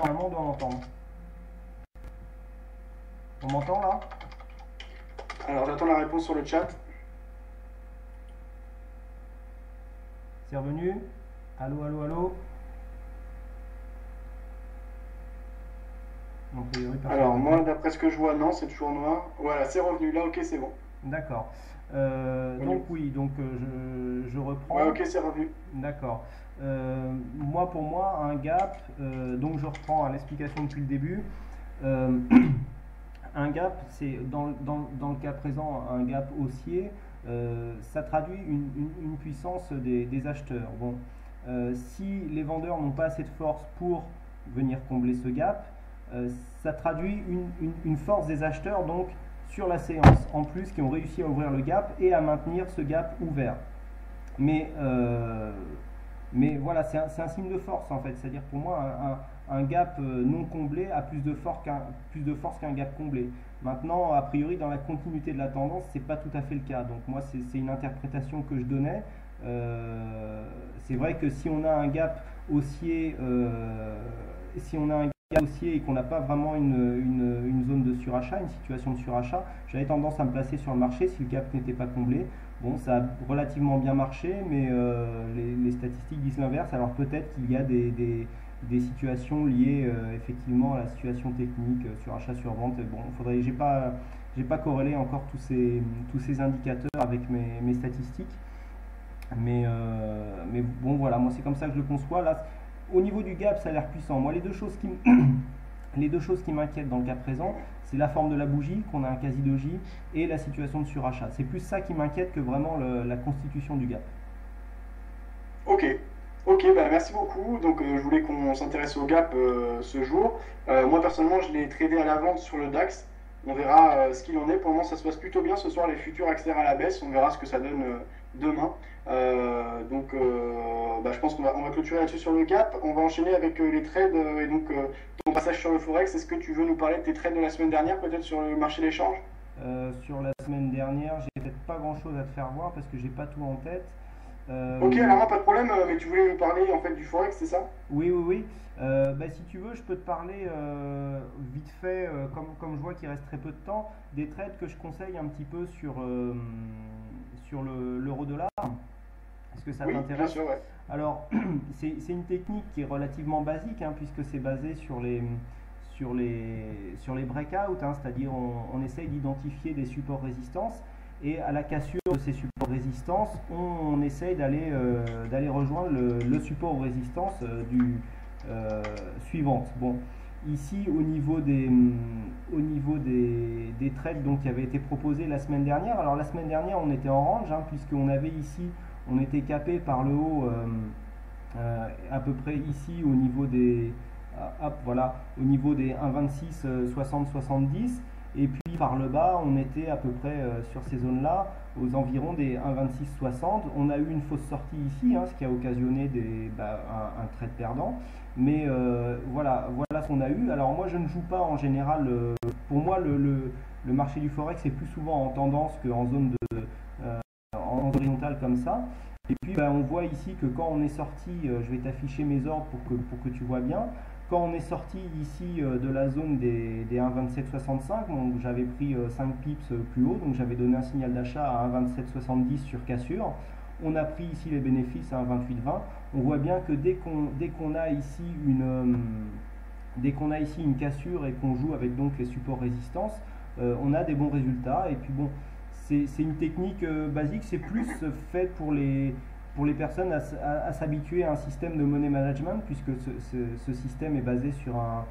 normalement on doit m'entendre. On m'entend là? Alors j'attends la réponse sur le chat. C'est revenu? Allô, allô, allô? Non, a priori, personne Alors ne moi répond. d'après ce que je vois, non, c'est toujours noir. Voilà, c'est revenu. Là, ok, c'est bon. D'accord. Revenu. Donc oui, donc je Ouais, reprends. ok, c'est revenu. D'accord. Pour moi, un gap, donc je reprends l'explication depuis le début. Euh, un gap, c'est dans le cas présent, un gap haussier, ça traduit une puissance des acheteurs. Bon, si les vendeurs n'ont pas assez de force pour venir combler ce gap, ça traduit une force des acheteurs donc sur la séance en plus qui ont réussi à ouvrir le gap et à maintenir ce gap ouvert. Mais, euh, mais voilà, c'est un signe de force en fait. C'est-à-dire pour moi, un gap non comblé a plus de force qu'un gap comblé. Maintenant, a priori, dans la continuité de la tendance, c'est pas tout à fait le cas. Donc moi, c'est une interprétation que je donnais. C'est vrai que si on a un gap haussier, et qu'on n'a pas vraiment une zone de surachat, une situation de surachat, j'avais tendance à me placer sur le marché si le gap n'était pas comblé. Bon, ça a relativement bien marché, mais les statistiques disent l'inverse. Alors peut-être qu'il y a des situations liées effectivement à la situation technique, sur achat, sur vente. Bon, j'ai pas corrélé encore tous ces indicateurs avec mes statistiques. Mais bon, voilà, moi c'est comme ça que je le conçois. Là, au niveau du gap, ça a l'air puissant. Moi, les deux choses qui m'inquiètent dans le cas présent, c'est la forme de la bougie, qu'on a un quasi-doji, et la situation de surachat. C'est plus ça qui m'inquiète que vraiment la constitution du gap. Ok. Ok, bah merci beaucoup. Donc je voulais qu'on s'intéresse au gap ce jour. Moi personnellement, je l'ai tradé à la vente sur le DAX. On verra ce qu'il en est. Pour le moment, ça se passe plutôt bien. Ce soir, les futurs accélèrent à la baisse. On verra ce que ça donne demain. Je pense qu'on va clôturer là-dessus sur le gap. On va enchaîner avec les trades ton passage sur le forex. Est-ce que tu veux nous parler de tes trades de la semaine dernière, peut-être sur le marché d'échange? Sur la semaine dernière, j'ai peut-être pas grand-chose à te faire voir parce que j'ai pas tout en tête. Ok, Euh, alors moi pas de problème, mais tu voulais nous parler en fait du forex, c'est ça? Oui, oui, oui. Si tu veux, je peux te parler vite fait, comme je vois qu'il reste très peu de temps, des trades que je conseille un petit peu sur l'euro dollar. Est-ce que ça Oui, bien t'intéresse? sûr, ouais. Alors, c'est une technique qui est relativement basique, hein, puisque c'est basé sur les breakouts, hein, c'est-à-dire on essaye d'identifier des supports résistance et à la cassure de ces supports résistance, on essaye d'aller rejoindre le support ou résistance suivante. Bon, ici au niveau des trades donc, qui avaient été proposés la semaine dernière, alors la semaine dernière on était en range, hein, puisqu'on avait ici, on était capé par le haut à peu près ici au niveau voilà, au niveau des 1,26 60 70 et puis par le bas on était à peu près sur ces zones là aux environs des 1,26 60. On a eu une fausse sortie ici, hein, ce qui a occasionné un trade perdant, mais voilà ce qu'on a eu. Alors moi je ne joue pas en général, pour moi le marché du forex est plus souvent en tendance qu'en zone en horizontale comme ça. Et puis on voit ici que quand on est sorti, je vais t'afficher mes ordres pour que tu vois bien, quand on est sorti ici de la zone des 1,2765, donc j'avais pris 5 pips plus haut, donc j'avais donné un signal d'achat à 1,2770 sur cassure. On a pris ici les bénéfices à 1,2820. On voit bien que dès qu'on a ici une cassure et qu'on joue avec donc les supports résistance, on a des bons résultats. Et puis bon, c'est une technique basique, c'est plus fait pour les personnes à s'habituer à un système de money management, puisque ce système est basé sur un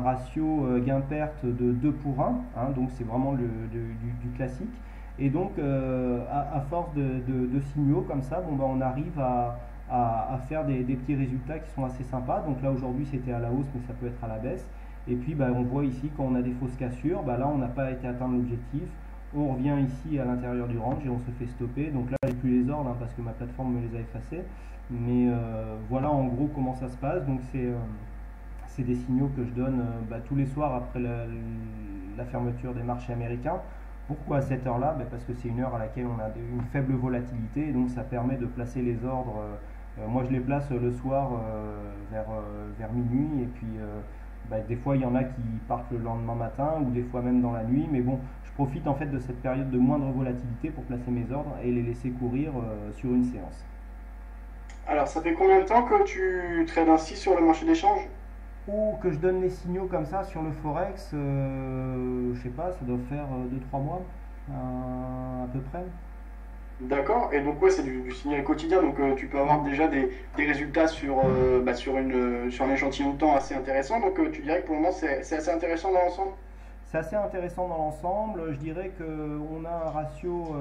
ratio gain-perte de 2 pour 1, hein, donc c'est vraiment du classique. Et donc, à force de signaux comme ça, on arrive à faire des petits résultats qui sont assez sympas. Donc là, aujourd'hui, c'était à la hausse, mais ça peut être à la baisse. Et puis, on voit ici, quand on a des fausses cassures, là, on n'a pas été atteindre l'objectif. On revient ici à l'intérieur du range et on se fait stopper. Donc là, j'ai plus les ordres, hein, parce que ma plateforme me les a effacés. Mais voilà en gros comment ça se passe. Donc c'est des signaux que je donne tous les soirs après la fermeture des marchés américains. Pourquoi à cette heure-là? Parce que c'est une heure à laquelle on a une faible volatilité et donc ça permet de placer les ordres. Moi je les place le soir vers minuit et puis des fois il y en a qui partent le lendemain matin ou des fois même dans la nuit, mais bon, je profite en fait de cette période de moindre volatilité pour placer mes ordres et les laisser courir sur une séance. Alors, ça fait combien de temps que tu trades ainsi sur le marché d'échange? Ou que je donne les signaux comme ça sur le Forex, je sais pas, ça doit faire 2 3 mois à peu près. D'accord. Et donc, ouais, c'est du signal quotidien. Donc, tu peux avoir déjà des résultats sur un échantillon de temps assez intéressant. Donc, tu dirais que pour le moment, c'est assez intéressant dans l'ensemble? C'est assez intéressant dans l'ensemble. Je dirais qu'on a un ratio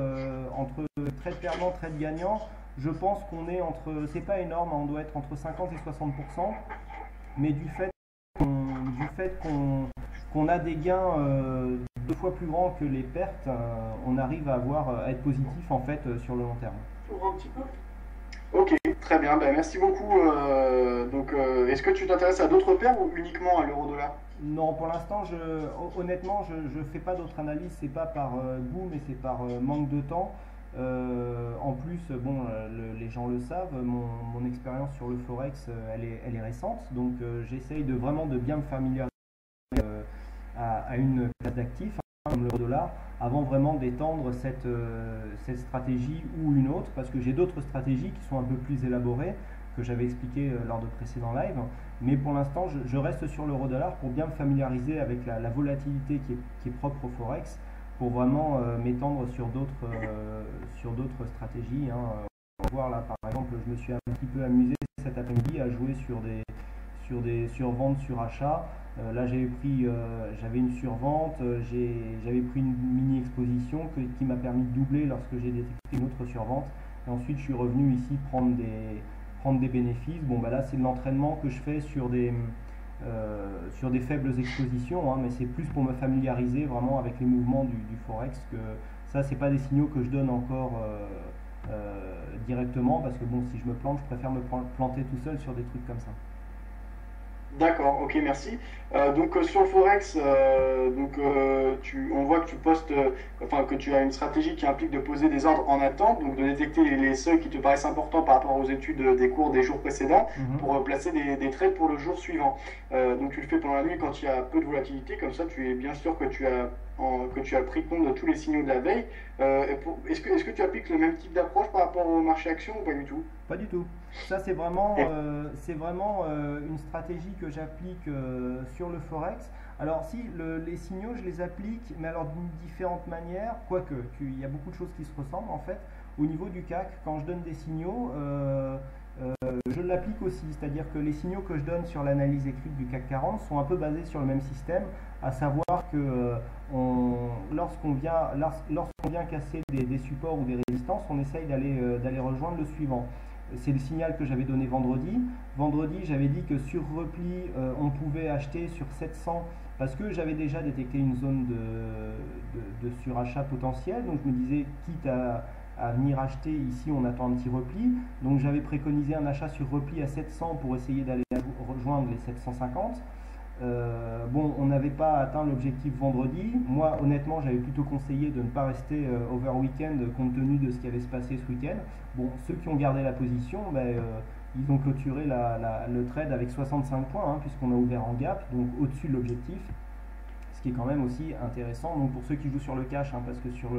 entre trade perdant, trade gagnant. Je pense qu'on est entre, c'est pas énorme, hein, on doit être entre 50 et 60%, mais du fait qu'on a des gains 2 fois plus grands que les pertes, on arrive à à être positif en fait sur le long terme. Ok, très bien. Ben, merci beaucoup. Est-ce que tu t'intéresses à d'autres paires ou uniquement à l'euro-dollar? Non, pour l'instant, honnêtement, je fais pas d'autres analyses, c'est pas par goût, mais c'est par manque de temps. En plus, bon, les gens le savent, mon expérience sur le Forex, elle est récente, donc j'essaye de vraiment de bien me familiariser à une classe d'actifs, hein, comme l'euro dollar, avant vraiment d'étendre cette stratégie ou une autre, parce que j'ai d'autres stratégies qui sont un peu plus élaborées, que j'avais expliqué lors de précédents lives. Mais pour l'instant, je reste sur l'euro dollar pour bien me familiariser avec la volatilité qui est propre au Forex, pour vraiment m'étendre sur d'autres stratégies, hein. On va voir là, par exemple, je me suis un petit peu amusé cet après-midi à jouer sur des surventes, sur achat. Là, j'avais une survente, j'avais pris une mini exposition qui m'a permis de doubler lorsque j'ai détecté une autre survente. Et ensuite, je suis revenu ici prendre des bénéfices. Bon, bah là, c'est de l'entraînement que je fais sur des faibles expositions, hein, mais c'est plus pour me familiariser vraiment avec les mouvements du Forex que ça, c'est pas des signaux que je donne encore directement parce que bon, si je me plante, je préfère me planter tout seul sur des trucs comme ça. D'accord, ok, merci. Sur le Forex, on voit que tu postes, enfin que tu as une stratégie qui implique de poser des ordres en attente, donc de détecter les seuils qui te paraissent importants par rapport aux études des cours des jours précédents Mhm. pour placer des trades pour le jour suivant. Donc tu le fais pendant la nuit quand il y a peu de volatilité, comme ça tu es bien sûr que que tu as pris compte de tous les signaux de la veille. Est-ce que tu appliques le même type d'approche par rapport au marché action ou pas du tout? Pas du tout. Ça, c'est vraiment une stratégie que j'applique sur le Forex. Alors, si les signaux, je les applique, mais alors d'une différente manière, quoique, il y a beaucoup de choses qui se ressemblent en fait. Au niveau du CAC, quand je donne des signaux, je l'applique aussi. C'est-à-dire que les signaux que je donne sur l'analyse écrite du CAC 40 sont un peu basés sur le même système, à savoir que lorsqu'on vient casser des supports ou des résistances, on essaye d'aller rejoindre le suivant. C'est le signal que j'avais donné vendredi. Vendredi, j'avais dit que sur repli, on pouvait acheter sur 700 parce que j'avais déjà détecté une zone de surachat potentiel. Donc je me disais, quitte à venir acheter, ici on attend un petit repli. Donc j'avais préconisé un achat sur repli à 700 pour essayer d'aller rejoindre les 750. Bon, on n'avait pas atteint l'objectif vendredi. Moi, honnêtement, j'avais plutôt conseillé de ne pas rester over week-end compte tenu de ce qui avait se passé ce week-end. Bon, ceux qui ont gardé la position, ils ont clôturé le trade avec 65 points, hein, puisqu'on a ouvert en gap, donc au-dessus de l'objectif, ce qui est quand même aussi intéressant. Donc pour ceux qui jouent sur le cash, hein, parce que sur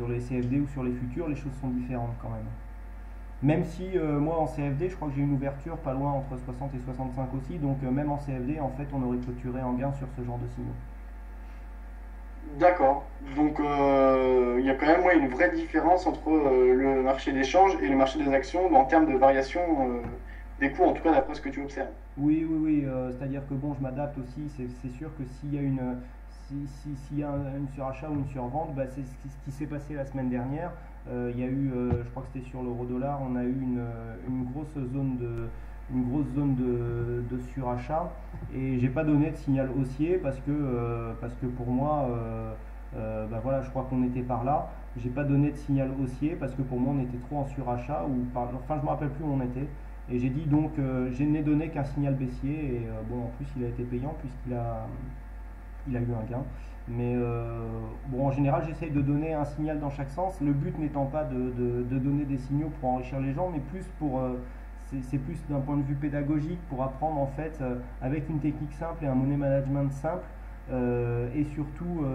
les CFD ou sur les futurs, les choses sont différentes quand même. Même si moi en CFD, je crois que j'ai une ouverture pas loin entre 60 et 65 aussi, donc même en CFD, en fait, on aurait clôturé en gain sur ce genre de signaux. D'accord. Il y a quand même ouais, une vraie différence entre le marché d'échange et le marché des actions en termes de variation des cours, en tout cas d'après ce que tu observes. Oui, oui, oui, c'est-à-dire que bon, je m'adapte aussi, c'est sûr que s'il y a s'il y a une surachat ou une survente, c'est ce qui s'est passé la semaine dernière. Il y a eu, je crois que c'était sur l'euro dollar, on a eu une grosse zone de surachat et j'ai pas donné de signal haussier parce que pour moi, voilà, je crois qu'on était par là. J'ai pas donné de signal haussier parce que pour moi on était trop en surachat enfin je me rappelle plus où on était. Et j'ai dit donc, je n'ai donné qu'un signal baissier et bon en plus il a été payant il a eu un gain. Mais bon, en général, j'essaye de donner un signal dans chaque sens. Le but n'étant pas de donner des signaux pour enrichir les gens, mais plus pour c'est plus d'un point de vue pédagogique pour apprendre en fait avec une technique simple et un money management simple et surtout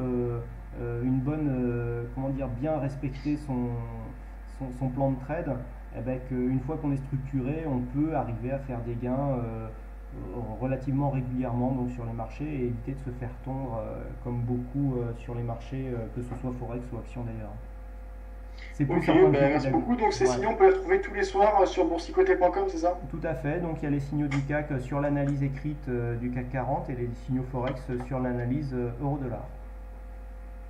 une bonne, comment dire, bien respecter son plan de trade, eh ben, qu'une fois qu'on est structuré, on peut arriver à faire des gains relativement régulièrement donc, sur les marchés et éviter de se faire tondre comme beaucoup sur les marchés, que ce soit Forex ou Action d'ailleurs. C'est plus Ok, un point de vue ben, merci pédagogique. beaucoup. Donc ces Ouais. signaux, on peut les retrouver tous les soirs sur boursicoté.com, c'est ça? Tout à fait, donc il y a les signaux du CAC sur l'analyse écrite du CAC 40 et les signaux Forex sur l'analyse euro-dollar.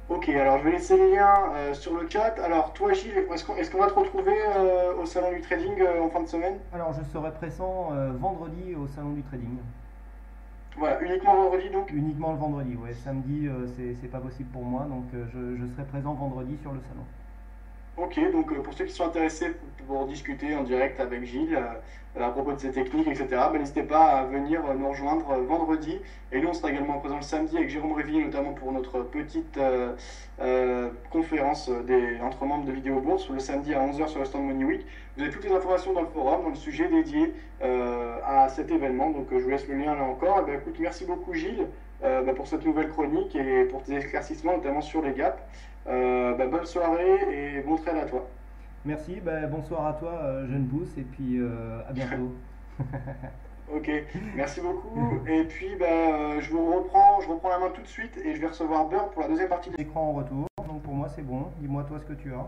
Ok, alors je vais laisser les liens sur le chat. Alors toi Gilles, est-ce qu'on va te retrouver au salon du trading en fin de semaine? Alors je serai présent vendredi au salon du trading. Voilà, uniquement vendredi donc? Uniquement le vendredi, ouais. Samedi, c'est pas possible pour moi, donc je serai présent vendredi sur le salon. Ok, donc pour ceux qui sont intéressés pour discuter en direct avec Gilles à propos de ses techniques, etc., ben, n'hésitez pas à venir nous rejoindre vendredi. Et nous, on sera également présent le samedi avec Jérôme Révillier, notamment pour notre petite conférence entre membres de Vidéo Bourse, le samedi à 11 h sur le stand Money Week. Vous avez toutes les informations dans le forum, dans le sujet dédié à cet événement. Donc je vous laisse le lien là encore. Et ben, écoute, merci beaucoup Gilles ben, pour cette nouvelle chronique et pour tes éclaircissements, notamment sur les gaps. Bah, bonne soirée et bon trade à toi. Merci, bonsoir à toi, jeune Pouce, et puis à bientôt. Ok, merci beaucoup. Et puis je reprends la main tout de suite et je vais recevoir Beurre pour la deuxième partie. L'écran en retour, donc pour moi c'est bon. Dis-moi toi ce que tu as.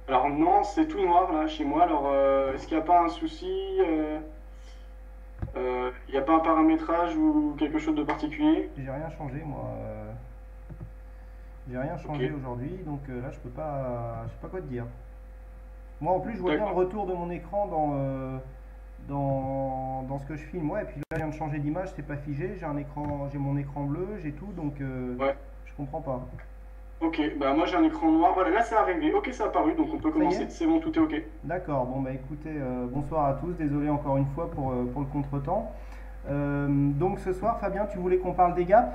Alors non, c'est tout noir là chez moi. Alors est-ce qu'il n'y a pas un souci? Il n'y a pas un paramétrage ou quelque chose de particulier? J'ai rien changé moi. J'ai rien changé Ok, aujourd'hui, donc là je sais pas quoi te dire. Moi en plus je vois bien le d'accord. retour de mon écran dans ce que je filme. Ouais, et puis là je viens de changer d'image, c'est pas figé, j'ai mon écran bleu, j'ai tout, donc Ouais. je comprends pas. Ok, bah moi j'ai un écran noir. Voilà, là c'est arrivé. Ok, ça a apparu, donc on peut Ça y commencer. est? C'est bon, tout est ok. D'accord, bon bah écoutez, bonsoir à tous, désolé encore une fois pour le contretemps. Donc ce soir, Fabien, tu voulais qu'on parle des gaps?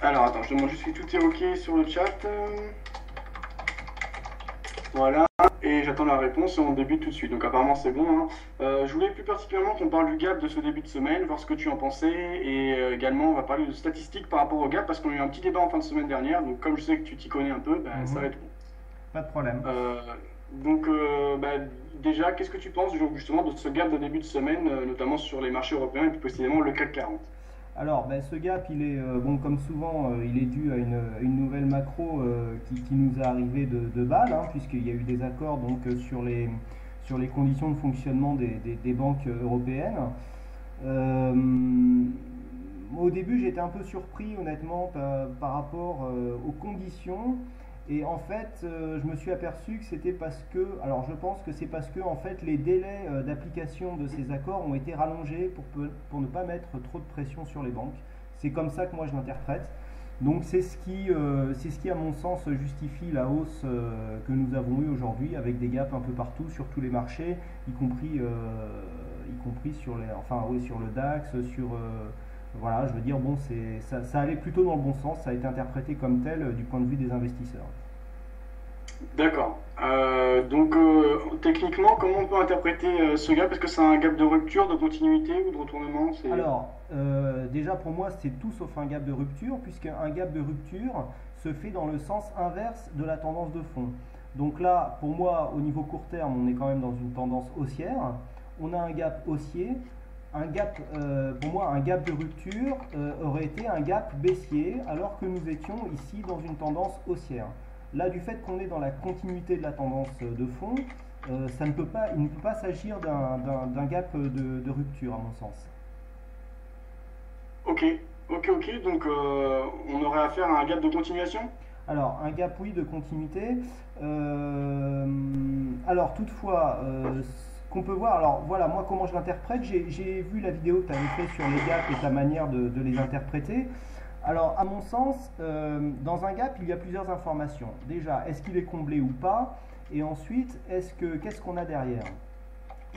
Alors attends, je demande juste si tout est ok sur le chat. Voilà, et j'attends la réponse et on débute tout de suite. Donc apparemment c'est bon, hein. Je voulais plus particulièrement qu'on parle du gap de ce début de semaine, voir ce que tu en pensais, et également on va parler de statistiques par rapport au gap parce qu'on a eu un petit débat en fin de semaine dernière, donc comme je sais que tu t'y connais un peu, ben, ça Mhm, va être bon. pas de problème. Donc ben, déjà, qu'est-ce que tu penses justement de ce gap de début de semaine, notamment sur les marchés européens et plus précisément le CAC 40? Alors, ce gap, il est, bon, comme souvent, il est dû à une nouvelle macro qui nous est arrivée de Bâle, hein, puisqu'il y a eu des accords donc, sur les conditions de fonctionnement des banques européennes. Euh, Au début, j'étais un peu surpris, honnêtement, par rapport aux conditions. Et en fait, je me suis aperçu que c'était parce que, alors je pense que c'est parce que en fait les délais d'application de ces accords ont été rallongés pour ne pas mettre trop de pression sur les banques. C'est comme ça que moi je l'interprète. Donc c'est ce qui à mon sens justifie la hausse que nous avons eue aujourd'hui avec des gaps un peu partout sur tous les marchés, y compris sur les, enfin oui, sur le DAX, voilà, je veux dire, bon, ça allait plutôt dans le bon sens, ça a été interprété comme tel du point de vue des investisseurs. D'accord. Donc techniquement, comment on peut interpréter ce gap? Est-ce que c'est un gap de rupture, de continuité ou de retournement? Alors, déjà pour moi, c'est tout sauf un gap de rupture, puisqu'un gap de rupture se fait dans le sens inverse de la tendance de fond. Donc là, pour moi, au niveau court terme, on est quand même dans une tendance haussière. On a un gap haussier. Pour moi, un gap de rupture aurait été un gap baissier, alors que nous étions ici dans une tendance haussière. Là, du fait qu'on est dans la continuité de la tendance de fond, il ne peut pas s'agir d'un gap de rupture, à mon sens. Ok, ok. Donc on aurait affaire à un gap de continuation? Alors, un gap, oui, de continuité. Alors, toutefois, ce qu'on peut voir, alors voilà, moi, comment je l'interprète, j'ai vu la vidéo que tu avais fait sur les gaps et ta manière de les interpréter. Alors, à mon sens, dans un gap, il y a plusieurs informations. Déjà, est-ce qu'il est comblé ou pas? Et ensuite, qu'est-ce qu'on a derrière?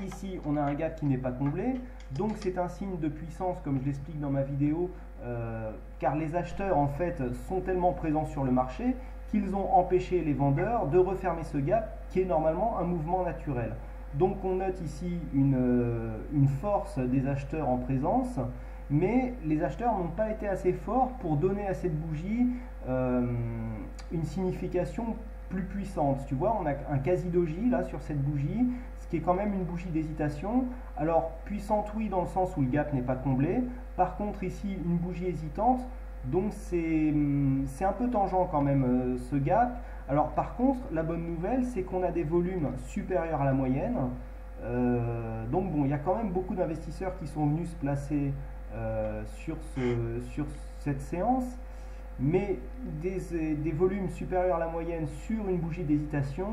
Ici, on a un gap qui n'est pas comblé, donc c'est un signe de puissance, comme je l'explique dans ma vidéo, car les acheteurs, en fait, sont tellement présents sur le marché qu'ils ont empêché les vendeurs de refermer ce gap, qui est normalement un mouvement naturel. Donc on note ici une force des acheteurs en présence, mais les acheteurs n'ont pas été assez forts pour donner à cette bougie euh, une signification plus puissante. Tu vois, on a un quasi-doji là sur cette bougie, ce qui est quand même une bougie d'hésitation. Alors puissante oui dans le sens où le gap n'est pas comblé. Par contre ici une bougie hésitante, donc c'est un peu tangent quand même ce gap. Alors par contre la bonne nouvelle c'est qu'on a des volumes supérieurs à la moyenne. Donc bon, il y a quand même beaucoup d'investisseurs qui sont venus se placer sur cette séance, mais des volumes supérieurs à la moyenne sur une bougie d'hésitation,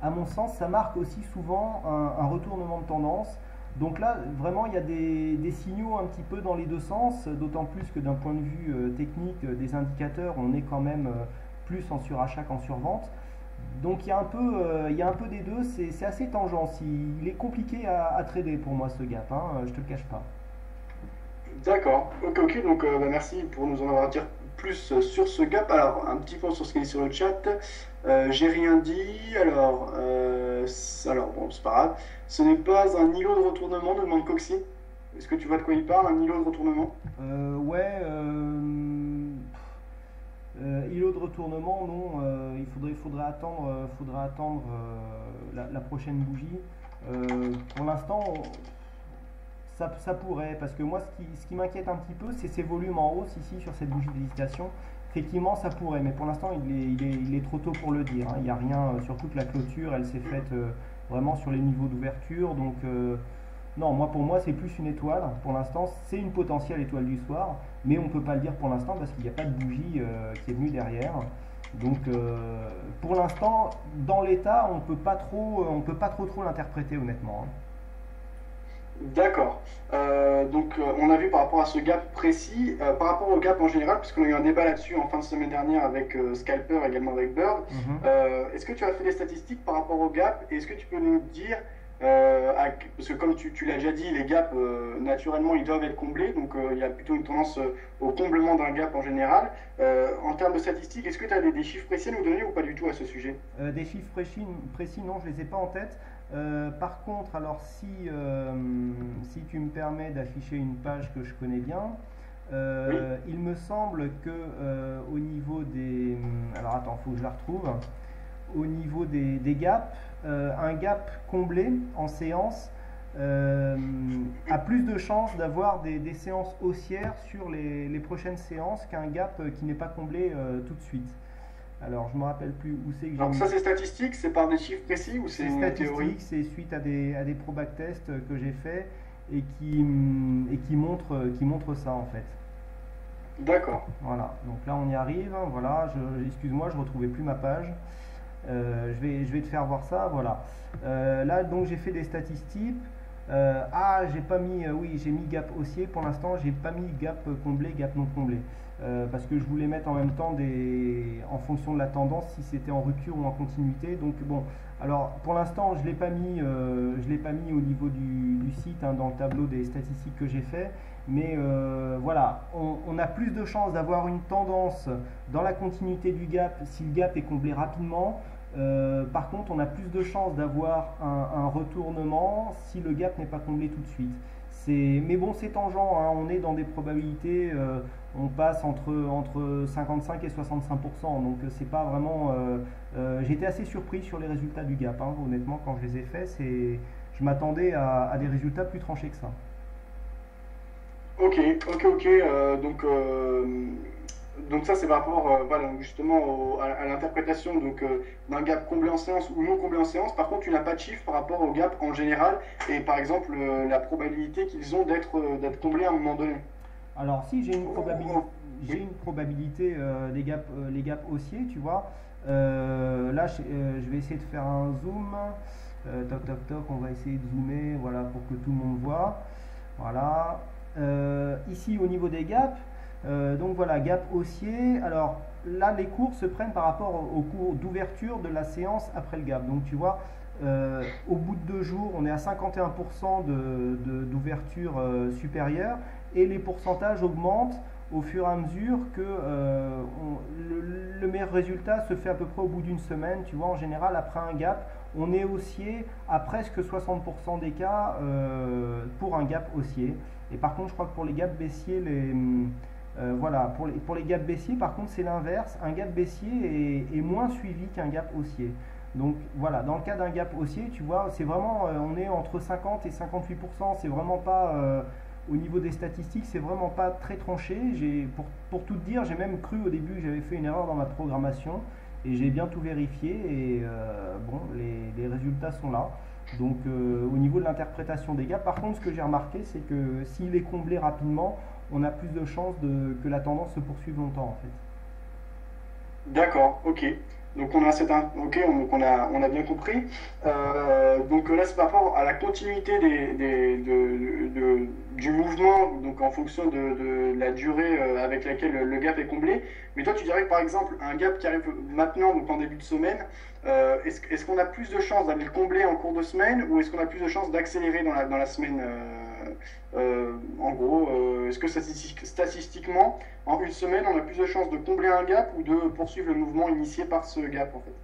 à mon sens, ça marque aussi souvent un retournement de tendance. Donc là, vraiment, il y a des signaux un petit peu dans les deux sens, d'autant plus que d'un point de vue technique des indicateurs, on est quand même plus en surachat qu'en survente. Donc il y a un peu des deux, c'est assez tangent. Il est compliqué à trader pour moi ce gap, hein, je te le cache pas. D'accord. Ok, ok. Donc, merci pour nous en avoir dit plus sur ce gap. Alors, un petit peu sur ce qui est sur le chat. J'ai rien dit. Alors, bon, c'est pas grave. Ce n'est pas un îlot de retournement, demande Coxy. Est-ce que tu vois de quoi il parle, un îlot de retournement? Ouais, îlot de retournement, non, faudrait attendre la prochaine bougie. Pour l'instant, ça pourrait, parce que moi, ce qui m'inquiète un petit peu, c'est ces volumes en hausse ici sur cette bougie d'hésitation. Effectivement, ça pourrait, mais pour l'instant, il est trop tôt pour le dire, hein. Il n'y a rien, surtout que la clôture, elle s'est faite vraiment sur les niveaux d'ouverture. Donc, non, pour moi, c'est plus une étoile. Pour l'instant, c'est une potentielle étoile du soir, mais on ne peut pas le dire pour l'instant parce qu'il n'y a pas de bougie qui est venue derrière. Donc, pour l'instant, dans l'état, on peut pas trop l'interpréter honnêtement, hein. D'accord. On a vu par rapport à ce gap précis, par rapport au gap en général, puisqu'on a eu un débat là-dessus en fin de semaine dernière avec Scalper, également avec Bird. Mhm. Est-ce que tu as fait des statistiques par rapport au gap? Et est-ce que tu peux nous dire, parce que comme tu l'as déjà dit, les gaps, naturellement, ils doivent être comblés, donc il y a plutôt une tendance au comblement d'un gap en général. En termes de statistiques, est-ce que tu as des chiffres précis à nous donner ou pas du tout à ce sujet? Des chiffres précis, non, je les ai pas en tête. Par contre, alors si tu me permets d'afficher une page que je connais bien, Oui, il me semble que au niveau des... Alors attends, faut que je la retrouve. Au niveau des gaps, un gap comblé en séance euh, a plus de chances d'avoir des séances haussières sur les prochaines séances qu'un gap qui n'est pas comblé tout de suite. Alors, je ne me rappelle plus où c'est que j'ai alors mis. ça c'est statistique, c'est par des chiffres précis ou c'est C'est une théorie? statistique, c'est suite à des probac tests que j'ai fait et qui montrent ça en fait. D'accord. Voilà, donc là on y arrive. Voilà, excuse-moi, je ne retrouvais plus ma page. Je vais te faire voir ça. Voilà. Là, donc j'ai fait des statistiques. J'ai pas mis, oui, j'ai mis gap haussier. Pour l'instant, j'ai pas mis gap comblé, gap non comblé. Parce que je voulais mettre en même temps en fonction de la tendance, si c'était en rupture ou en continuité. Donc bon, alors pour l'instant, je l'ai pas mis au niveau du site, hein, dans le tableau des statistiques que j'ai fait. Mais voilà, on a plus de chances d'avoir une tendance dans la continuité du gap si le gap est comblé rapidement. Par contre, on a plus de chances d'avoir un retournement si le gap n'est pas comblé tout de suite. Mais bon, c'est tangent, hein, on est dans des probabilités, on passe entre 55 et 65%. Donc c'est pas vraiment. J'ai été assez surpris sur les résultats du gap, hein, honnêtement, quand je les ai faits. Je m'attendais à des résultats plus tranchés que ça. Ok, ok, ok. Donc ça c'est par rapport voilà, donc justement à l'interprétation d'un gap comblé en séance ou non comblé en séance. Par contre, tu n'as pas de chiffre par rapport au gap en général et par exemple la probabilité qu'ils ont d'être comblés à un moment donné. Alors si Oh, j'ai oui, une probabilité les gaps haussiers, tu vois. Là, je vais essayer de faire un zoom. Toc toc toc, on va essayer de zoomer, voilà, pour que tout le monde voit. Voilà. Ici au niveau des gaps, donc voilà, gap haussier. Alors là, les cours se prennent par rapport au cours d'ouverture de la séance après le gap. Donc tu vois, au bout de 2 jours, on est à 51% d'ouverture supérieure et les pourcentages augmentent au fur et à mesure que le meilleur résultat se fait à peu près au bout d'une semaine. Tu vois, en général, après un gap, on est haussier à presque 60% des cas pour un gap haussier. Et par contre, je crois que pour les gaps baissiers, voilà, pour les gaps baissiers, par contre, c'est l'inverse. Un gap baissier est moins suivi qu'un gap haussier. Donc voilà, dans le cas d'un gap haussier, tu vois, c'est vraiment, on est entre 50 et 58%. C'est vraiment pas, au niveau des statistiques, c'est vraiment pas très tranché. Pour tout te dire, j'ai même cru au début que j'avais fait une erreur dans ma programmation et j'ai bien tout vérifié et bon, les résultats sont là. Donc au niveau de l'interprétation des gaps, par contre, ce que j'ai remarqué, c'est que s'il est comblé rapidement, on a plus de chances que la tendance se poursuive longtemps en fait. D'accord, ok. Donc on a ok, on a bien compris. Donc là, c'est par rapport à la continuité du mouvement, donc en fonction de la durée avec laquelle le gap est comblé. Mais toi, tu dirais que par exemple, un gap qui arrive maintenant, donc en début de semaine, est-ce qu'on a plus de chances d'aller le combler en cours de semaine ou est-ce qu'on a plus de chances d'accélérer dans la semaine en gros, est-ce que statistiquement, en une semaine, on a plus de chances de combler un gap ou de poursuivre le mouvement initié par ce gap en fait?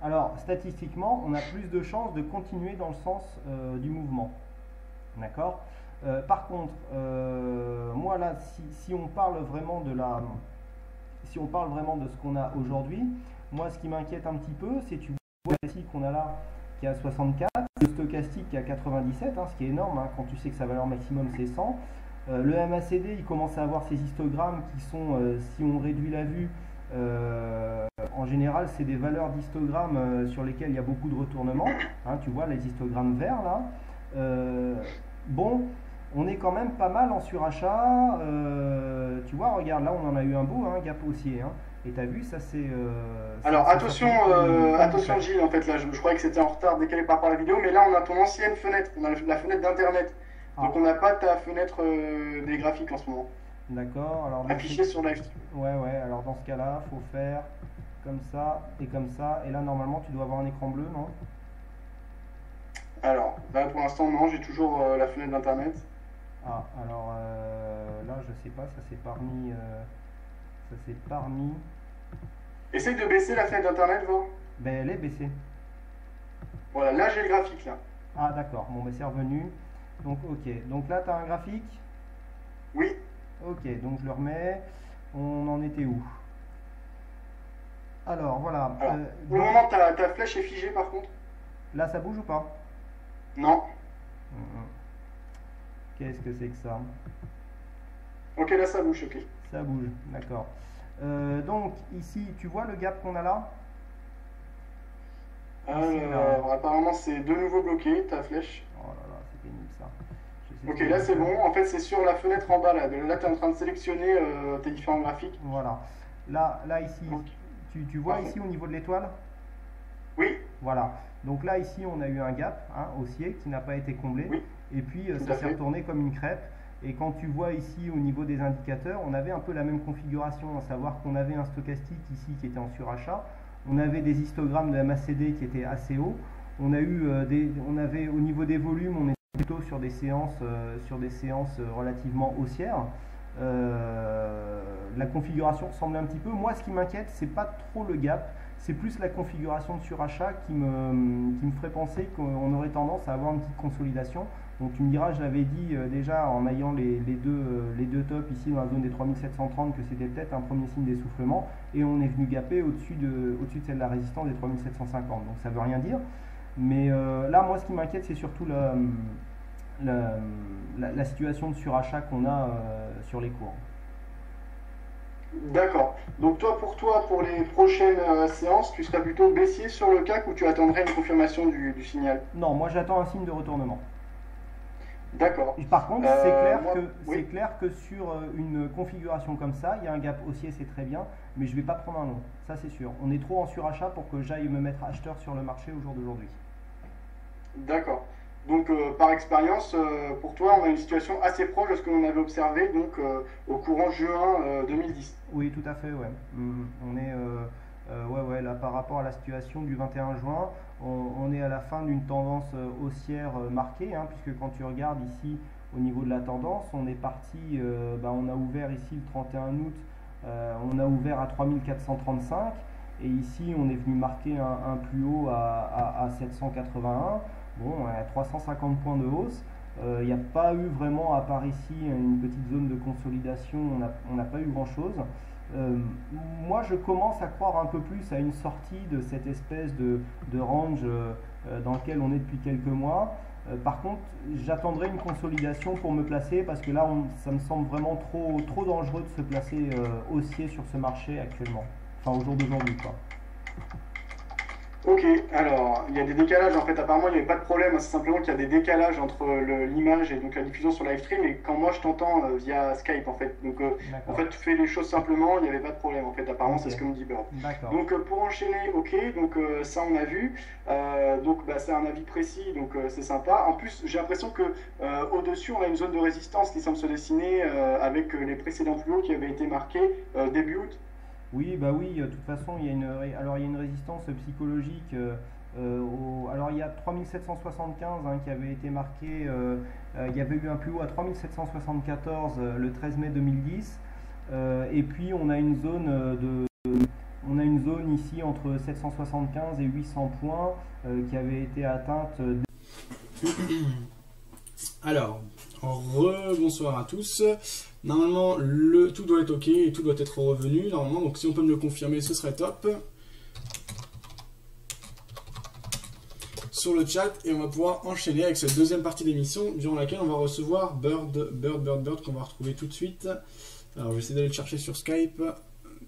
Alors, statistiquement, on a plus de chances de continuer dans le sens du mouvement. D'accord. Par contre, moi là, si on parle vraiment si on parle vraiment de ce qu'on a aujourd'hui, moi ce qui m'inquiète un petit peu, c'est tu vois le classique qu'on a là qui est à 64, le stochastique qui est à 97, hein, ce qui est énorme hein, quand tu sais que sa valeur maximum c'est 100. Le MACD il commence à avoir ces histogrammes qui sont, si on réduit la vue, en général c'est des valeurs d'histogrammes sur lesquelles il y a beaucoup de retournements. Hein, tu vois les histogrammes verts là. Bon, on est quand même pas mal en surachat. Tu vois, regarde, là on en a eu un beau hein, gap haussier. Hein, et t'as vu, ça c'est. Alors attention, attention Gilles, en fait là, je croyais que c'était en retard décalé par rapport à la vidéo, mais là on a ton ancienne fenêtre, on a la fenêtre d'internet. Donc on n'a pas ta fenêtre des graphiques en ce moment. D'accord, alors. Affiché sur Livestream. Ouais, alors dans ce cas-là, faut faire comme ça et comme ça. Et là, normalement, tu dois avoir un écran bleu, non? Alors, là pour l'instant, non, j'ai toujours la fenêtre d'internet. Ah, alors là, je sais pas, ça s'est parmi. Ça s'est parmi. Essaye de baisser la fenêtre d'internet, voir. Ben, elle est baissée. Voilà, là j'ai le graphique là. Ah, d'accord, bon, ben c'est revenu. Donc, ok. Donc là, tu as un graphique? Oui. Ok, donc je le remets. On en était où? Alors, voilà. Alors, pour le moment, ta flèche est figée par contre. Là, ça bouge ou pas? Non. Qu'est-ce que c'est que ça? Ok, là ça bouge, ok. Ça bouge, d'accord. Donc, ici, tu vois le gap qu'on a là? Ici, là. Apparemment, c'est de nouveau bloqué, ta flèche. Oh là là, c'est pénible ça. Ok, là c'est bon. En fait, c'est sur la fenêtre en bas là. Là, tu es en train de sélectionner tes différents graphiques. Voilà. Là ici, tu vois ici au niveau de l'étoile? Oui. Voilà. Donc là, ici, on a eu un gap hein, haussier qui n'a pas été comblé. Oui. Et puis, ça s'est retourné comme une crêpe. Et quand tu vois ici au niveau des indicateurs, on avait un peu la même configuration, à savoir qu'on avait un stochastique ici qui était en surachat. On avait des histogrammes de MACD qui étaient assez hauts. On avait au niveau des volumes, on était plutôt sur des séances relativement haussières. La configuration ressemblait un petit peu. Moi, ce qui m'inquiète, c'est pas trop le gap, c'est plus la configuration de surachat qui me ferait penser qu'on aurait tendance à avoir une petite consolidation. Donc tu me diras, je l'avais dit déjà en ayant les deux tops ici dans la zone des 3730 que c'était peut-être un premier signe d'essoufflement et on est venu gaper au-dessus de celle de la résistance des 3750. Donc ça veut rien dire. Mais là, moi, ce qui m'inquiète, c'est surtout la situation de surachat qu'on a sur les cours. D'accord. Donc pour les prochaines séances, tu serais plutôt baissier sur le CAC ou tu attendrais une confirmation du signal? Non, moi j'attends un signe de retournement. D'accord. Par contre, c'est clair que sur une configuration comme ça, il y a un gap haussier, c'est très bien, mais je ne vais pas prendre un long, ça c'est sûr. On est trop en surachat pour que j'aille me mettre acheteur sur le marché au jour d'aujourd'hui. D'accord. Donc par expérience, pour toi, on a une situation assez proche de ce que l'on avait observé donc au courant juin 2010. Oui, tout à fait, ouais. On est ouais, là par rapport à la situation du 21 juin, on est à la fin d'une tendance haussière marquée, hein, puisque quand tu regardes ici au niveau de la tendance, on est parti, on a ouvert ici le 31 août, on a ouvert à 3435 Et ici, on est venu marquer un plus haut à 781. Bon, à 350 points de hausse. Il n'y a pas eu vraiment, à part ici, une petite zone de consolidation. On n'a pas eu grand-chose. Euh, Moi, je commence à croire un peu plus à une sortie de cette espèce de range dans lequel on est depuis quelques mois. Par contre, j'attendrai une consolidation pour me placer parce que là, ça me semble vraiment trop dangereux de se placer haussier sur ce marché actuellement. Enfin, au jour d'aujourd'hui, quoi. Ok, alors il y a des décalages en fait. Apparemment, il n'y avait pas de problème. C'est simplement qu'il y a des décalages entre l'image et donc la diffusion sur live stream. Et quand moi je t'entends via Skype en fait, donc en D'accord. fait, tu fais les choses simplement. Il n'y avait pas de problème en fait. Apparemment, Ok. c'est ce que me dit Bird. D'accord. Donc pour enchaîner, ok, donc ça on a vu. Donc bah, c'est un avis précis, donc c'est sympa. En plus, j'ai l'impression que au-dessus, on a une zone de résistance qui semble se dessiner avec les précédents plus hauts qui avaient été marqués début août. Oui, bah oui, de toute façon, alors il y a une résistance psychologique. Alors il y a 3775 hein, qui avait été marqué, il y avait eu un plus haut à 3774 le 13 mai 2010. Et puis on a une zone ici entre 775 et 800 points qui avait été atteinte. Alors, bonsoir à tous. Normalement, tout doit être ok et tout doit être revenu. Normalement, donc si on peut me le confirmer, ce serait top. Sur le chat, et on va pouvoir enchaîner avec cette deuxième partie d'émission durant laquelle on va recevoir Bird qu'on va retrouver tout de suite. Alors, je vais essayer d'aller le chercher sur Skype.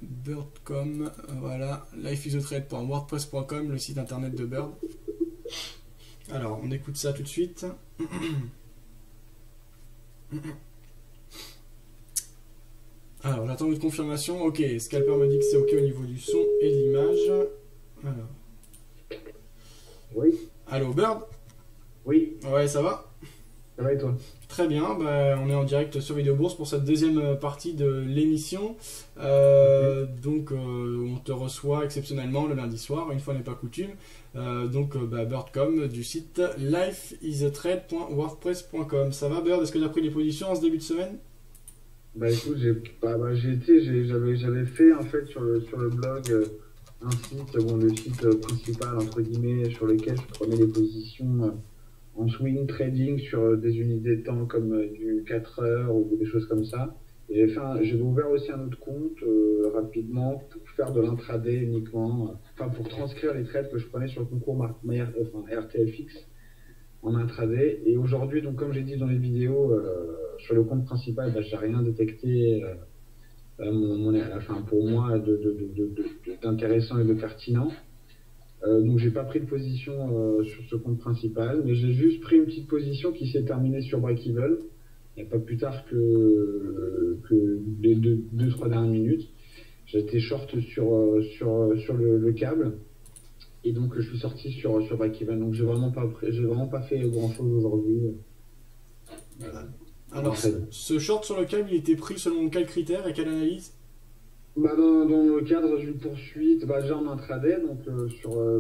Bird.com, voilà, lifeisotrade.wordpress.com, le site internet de Bird. Alors, on écoute ça tout de suite. Alors, j'attends votre confirmation. Ok, Scalper me dit que c'est ok au niveau du son et de l'image. Alors. Oui. Allô, Bird? Oui. Ouais, ça va? Ça va et toi? Très bien, bah, on est en direct sur Vidéo Bourse pour cette deuxième partie de l'émission. Donc, on te reçoit exceptionnellement le lundi soir, une fois n'est pas coutume. Bird.com du site lifeisatrade.wordpress.com. Ça va, Bird? Est-ce que tu as pris des positions en ce début de semaine? Bah écoute, j'avais fait en fait sur le blog un site, le site principal entre guillemets sur lequel je prenais les positions en swing trading sur des unités de temps comme du 4 heures ou des choses comme ça. Et j'avais ouvert aussi un autre compte rapidement pour faire de l'intraday uniquement, pour transcrire les trades que je prenais sur le concours RTFX en intraday. Et aujourd'hui, donc comme j'ai dit dans les vidéos, sur le compte principal, j'ai rien détecté pour moi d'intéressant et de pertinent. Donc j'ai pas pris de position sur ce compte principal, mais j'ai juste pris une petite position qui s'est terminée sur break-even. Il n'y a pas plus tard que les 2-3 dernières minutes. J'ai été short sur le câble. Et donc je suis sorti sur break-even. Donc j'ai vraiment pas fait grand chose aujourd'hui. Voilà. Alors ce short sur le câble, il était pris selon quels critères et quelle analyse? Dans le cadre d'une poursuite, déjà en intraday, donc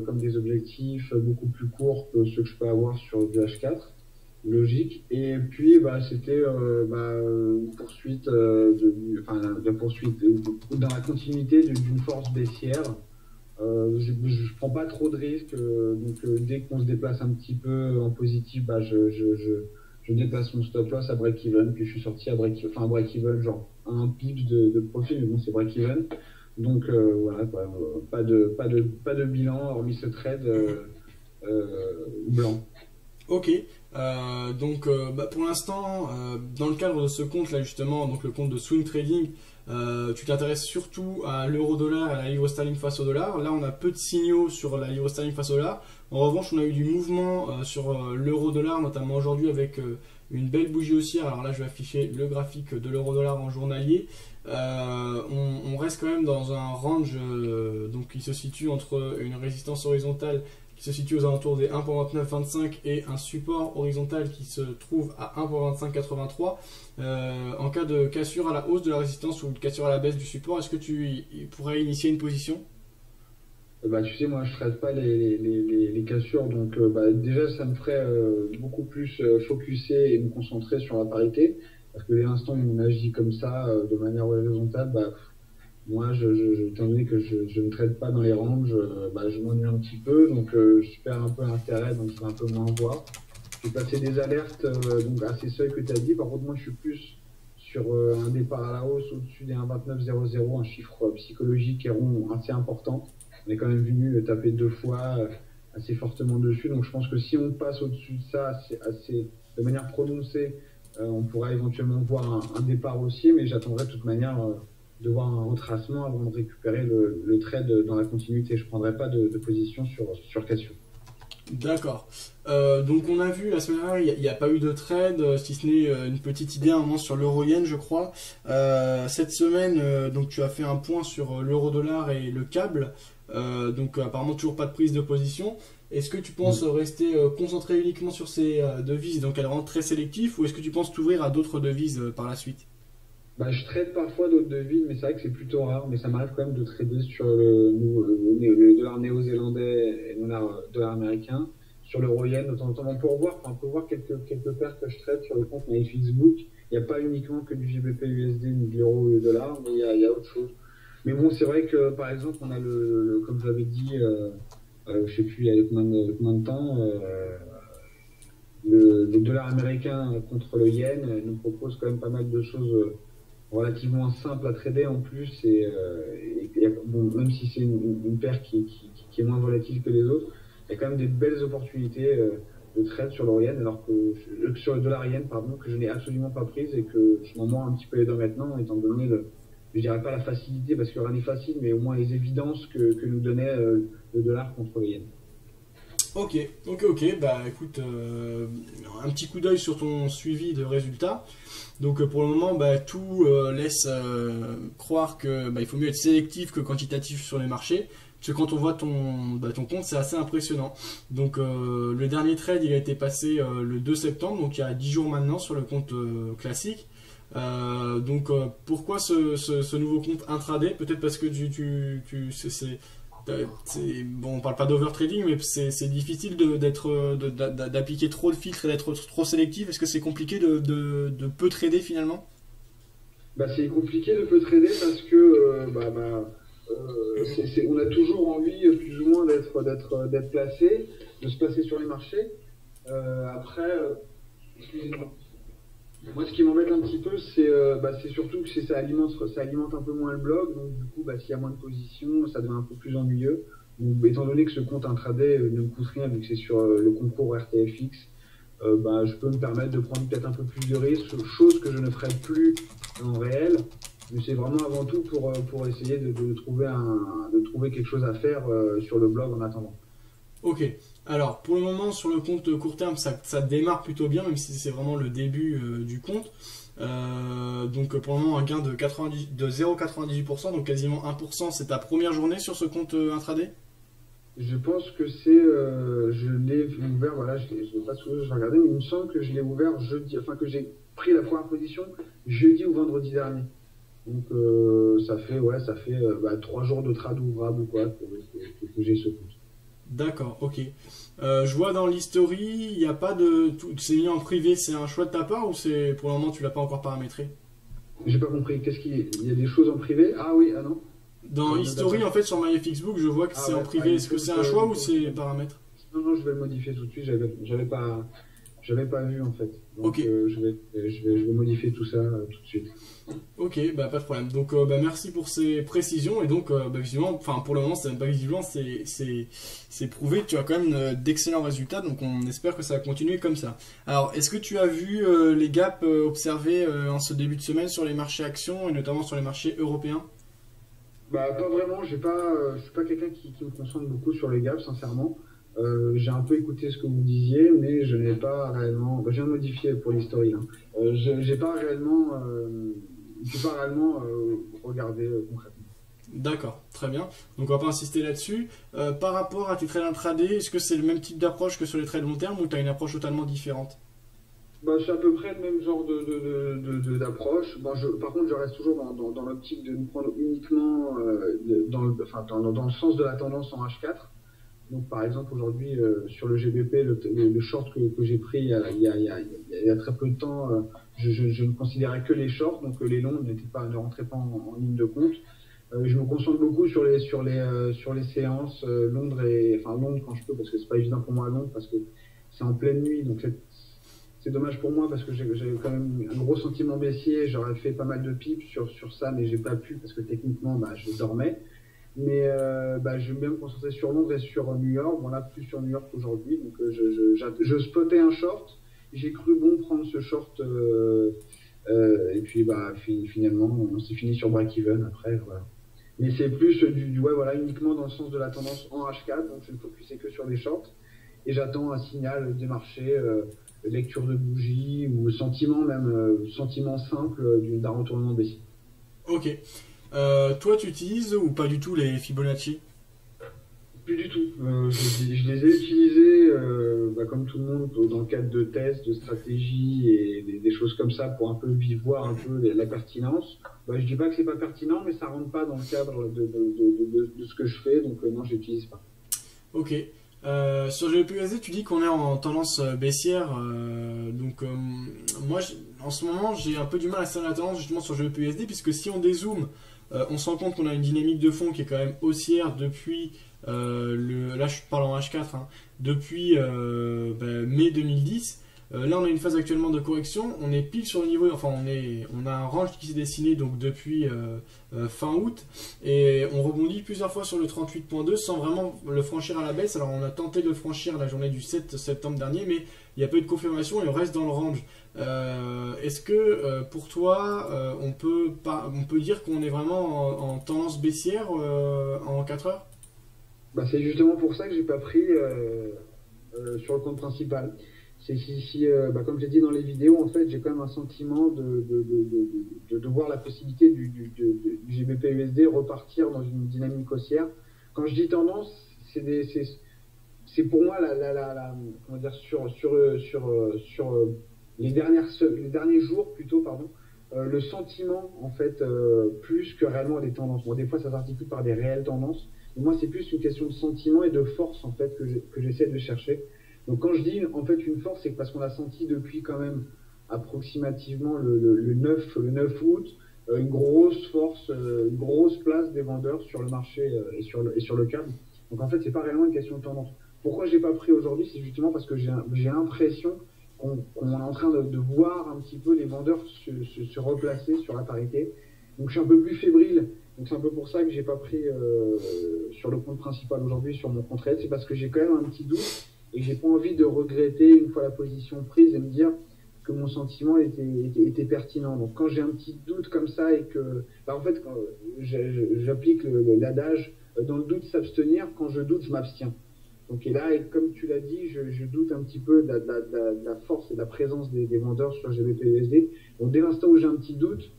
comme des objectifs beaucoup plus courts que ceux que je peux avoir sur du H4, logique. Et puis c'était une poursuite dans la continuité d'une force baissière. Je prends pas trop de risques, dès qu'on se déplace un petit peu en positif, je déplace mon stop loss à break-even, puis je suis sorti à break-even, genre un pips de profit, mais bon, c'est break-even. Donc voilà, pas de bilan hormis ce trade blanc. Ok, pour l'instant, dans le cadre de ce compte là justement, donc le compte de swing trading, tu t'intéresses surtout à l'euro-dollar et à la livre sterling face au dollar. Là, on a peu de signaux sur la livre sterling face au dollar. En revanche, on a eu du mouvement sur l'euro-dollar, notamment aujourd'hui avec une belle bougie haussière. Alors là, je vais afficher le graphique de l'euro-dollar en journalier. On reste quand même dans un range qui se situe entre une résistance horizontale qui se situe aux alentours des 1.2925 et un support horizontal qui se trouve à 1.2583. En cas de cassure à la hausse de la résistance ou de cassure à la baisse du support, est-ce que tu pourrais initier une position? Tu sais, moi je traite pas les cassures, donc déjà ça me ferait beaucoup plus focuser et me concentrer sur la parité, parce que dès l'instant où on agit comme ça de manière horizontale, Moi, étant donné que je ne trade pas dans les ranges, je m'ennuie un petit peu, donc je perds un peu l'intérêt, donc je fais un peu moins voir. J'ai passé des alertes donc à ces seuils que tu as dit. Par contre, moi, je suis plus sur un départ à la hausse au-dessus des 1,2900, un chiffre psychologique et rond assez important. On est quand même venu taper 2 fois assez fortement dessus, donc je pense que si on passe au-dessus de ça de manière prononcée, on pourra éventuellement voir un départ haussier, mais j'attendrai de toute manière de voir un retracement avant de récupérer le trade dans la continuité. Je ne prendrai pas de position sur Cassio. D'accord. Donc on a vu la semaine dernière, il n'y a pas eu de trade, si ce n'est une petite idée à un moment sur l'euro-yen, je crois. Cette semaine, donc tu as fait un point sur l'euro-dollar et le câble. Donc apparemment toujours pas de prise de position. Est-ce que tu penses rester concentré uniquement sur ces devises, donc elles rendent très sélectif, ou est-ce que tu penses t'ouvrir à d'autres devises par la suite? Je trade parfois d'autres devises, mais c'est vrai que c'est plutôt rare. Mais ça m'arrive quand même de trader sur le dollar néo-zélandais et le dollar américain. Sur l'euro-yen, de temps en temps, on peut voir quelques paires que je trade sur le compte MyFixBook. Il n'y a pas uniquement que du GBP USD ni de l'euro ou du dollar, mais il y a autre chose. Mais bon, c'est vrai que par exemple, on a comme je l'avais dit, je sais plus il y a combien de temps, le dollar américain contre le yen nous propose quand même pas mal de choses relativement simple à trader en plus bon, même si c'est une paire qui est moins volatile que les autres, il y a quand même des belles opportunités de trade sur le yen, alors que sur le dollar yen pardon, que je n'ai absolument pas prise et que je m'en mords un petit peu les dents maintenant, étant donné je dirais pas la facilité parce que rien n'est facile, mais au moins les évidences que nous donnait le dollar contre le yen. Ok. Bah écoute, un petit coup d'œil sur ton suivi de résultats. Donc pour le moment, tout laisse croire que il faut mieux être sélectif que quantitatif sur les marchés. Parce que quand on voit ton compte, c'est assez impressionnant. Donc le dernier trade, il a été passé le 2 septembre, donc il y a 10 jours maintenant sur le compte classique. Pourquoi ce nouveau compte intraday? Peut-être parce que bon, on parle pas d'overtrading, mais c'est difficile d'appliquer trop de filtres et d'être trop sélectif. Est-ce que c'est compliqué de peu trader finalement? C'est compliqué de peu trader parce que on a toujours envie plus ou moins d'être placé, de se placer sur les marchés. Après, excusez-moi. Moi, ce qui m'embête un petit peu, c'est surtout que ça alimente un peu moins le blog. Donc, du coup, s'il y a moins de positions, ça devient un peu plus ennuyeux. Donc, étant donné que ce compte intraday ne me coûte rien, vu que c'est sur le concours RTFX, je peux me permettre de prendre peut-être un peu plus de risques, chose que je ne ferai plus en réel. Mais c'est vraiment avant tout pour essayer de trouver quelque chose à faire sur le blog en attendant. Ok. Alors, pour le moment, sur le compte court terme, ça démarre plutôt bien, même si c'est vraiment le début du compte. Donc, pour le moment, un gain de 0,98%, donc quasiment 1%. C'est ta première journée sur ce compte intraday? Je pense que je l'ai ouvert, voilà, je l'ai pas sous, je vais regarder, mais il me semble que je l'ai ouvert jeudi, enfin que j'ai pris la première position jeudi ou vendredi dernier. Donc, ça fait 3 jours de trad ouvrable, quoi, que j'ai ce compte. D'accord, ok. Je vois dans l'history, il n'y a pas de. C'est mis en privé, c'est un choix de ta part ou c'est pour le moment tu l'as pas encore paramétré? J'ai pas compris. Il y a des choses en privé? Ah oui, ah non. Dans History, en fait, sur MyFXbook, je vois que c'est en privé. Est-ce que c'est un choix ou c'est paramètre? Non, je vais le modifier tout de suite. J'avais pas vu en fait. Donc ok. Je vais modifier tout ça tout de suite. Ok, pas de problème. Donc merci pour ces précisions. Et donc visiblement, enfin pour le moment, c'est même pas visiblement, c'est prouvé que tu as quand même d'excellents résultats. Donc on espère que ça va continuer comme ça. Alors, est-ce que tu as vu les gaps observés en ce début de semaine sur les marchés actions et notamment sur les marchés européens? Pas vraiment. Je suis pas quelqu'un qui me concentre beaucoup sur les gaps, sincèrement. J'ai un peu écouté ce que vous disiez, mais je n'ai pas réellement. J'ai modifié pour l'historie. J'ai pas réellement. Je n'ai pas réellement regardé concrètement. D'accord, très bien. Donc on va pas insister là-dessus. Par rapport à tes trades intraday, est-ce que c'est le même type d'approche que sur les trades long terme ou tu as une approche totalement différente? C'est à peu près le même genre d'approche. Par contre, je reste toujours dans l'optique de nous prendre uniquement dans le sens de la tendance en H4. Donc, par exemple, aujourd'hui, sur le GBP, le short que j'ai pris il y a très peu de temps, je ne considérais que les shorts, donc les longs ne rentraient pas en ligne de compte. Je me concentre beaucoup sur les séances Londres enfin Londres quand je peux, parce que c'est pas évident pour moi à Londres, parce que c'est en pleine nuit, donc c'est dommage pour moi parce que j'ai quand même un gros sentiment baissier. J'aurais fait pas mal de pipes sur ça, mais j'ai pas pu parce que techniquement, je dormais. Mais j'aime bien me concentrer sur Londres et sur New York. Bon, là, plus sur New York aujourd'hui. Donc, je spottais un short. J'ai cru bon prendre ce short. Et puis, finalement, on s'est fini sur break-even après. Voilà. Mais c'est plus uniquement dans le sens de la tendance en H4. Donc, je ne focusais que sur les shorts. Et j'attends un signal des marchés, lecture de bougie ou sentiment simple d'un retournement baissier. Ok. Toi, tu utilises ou pas du tout les Fibonacci? Plus du tout. Je les ai utilisés, comme tout le monde, dans le cadre de tests, de stratégies et des choses comme ça pour un peu voir un peu la pertinence. Je dis pas que c'est pas pertinent, mais ça rentre pas dans le cadre de ce que je fais, donc non, je l'utilise pas. Ok. Sur GBPUSD, tu dis qu'on est en tendance baissière. Moi, en ce moment, j'ai un peu du mal à cerner la tendance justement sur GBPUSD, puisque si on dézoome, on se rend compte qu'on a une dynamique de fond qui est quand même haussière depuis là je parle en H4 depuis mai 2010. Là on a une phase actuellement de correction, on est pile sur le niveau, enfin on a un range qui s'est dessiné donc depuis fin août, et on rebondit plusieurs fois sur le 38.2 sans vraiment le franchir à la baisse. Alors on a tenté de le franchir la journée du 7 septembre dernier, mais il n'y a pas eu de confirmation et on reste dans le range. Est-ce que pour toi on peut dire qu'on est vraiment en tendance baissière en 4 heures? C'est justement pour ça que j'ai pas pris sur le compte principal. C'est comme je l'ai dit dans les vidéos, en fait, j'ai quand même un sentiment de voir la possibilité du GBP/USD repartir dans une dynamique haussière. Quand je dis tendance, c'est pour moi comment dire, sur les derniers jours plutôt, pardon, le sentiment en fait plus que réellement des tendances. Bon, des fois ça s'articule par des réelles tendances, mais moi c'est plus une question de sentiment et de force en fait que j'essaie de chercher. Donc quand je dis en fait une force, c'est parce qu'on a senti depuis quand même approximativement le 9 août une grosse force, une grosse place des vendeurs sur le marché et sur le câble. Donc en fait c'est pas réellement une question de tendance. Pourquoi j'ai pas pris aujourd'hui, c'est justement parce que j'ai l'impression qu'on est en train de voir un petit peu les vendeurs se replacer sur la parité. Donc je suis un peu plus fébrile. Donc c'est un peu pour ça que j'ai pas pris sur le compte principal aujourd'hui sur mon compte REIT. C'est parce que j'ai quand même un petit doute et j'ai pas envie de regretter une fois la position prise et me dire que mon sentiment était pertinent. Donc quand j'ai un petit doute comme ça et que en fait quand j'applique l'adage dans le doute s'abstenir, quand je doute je m'abstiens. Donc et là, et comme tu l'as dit, je doute un petit peu de la force et de la présence des vendeurs sur GBP/USD. Donc dès l'instant où j'ai un petit doute,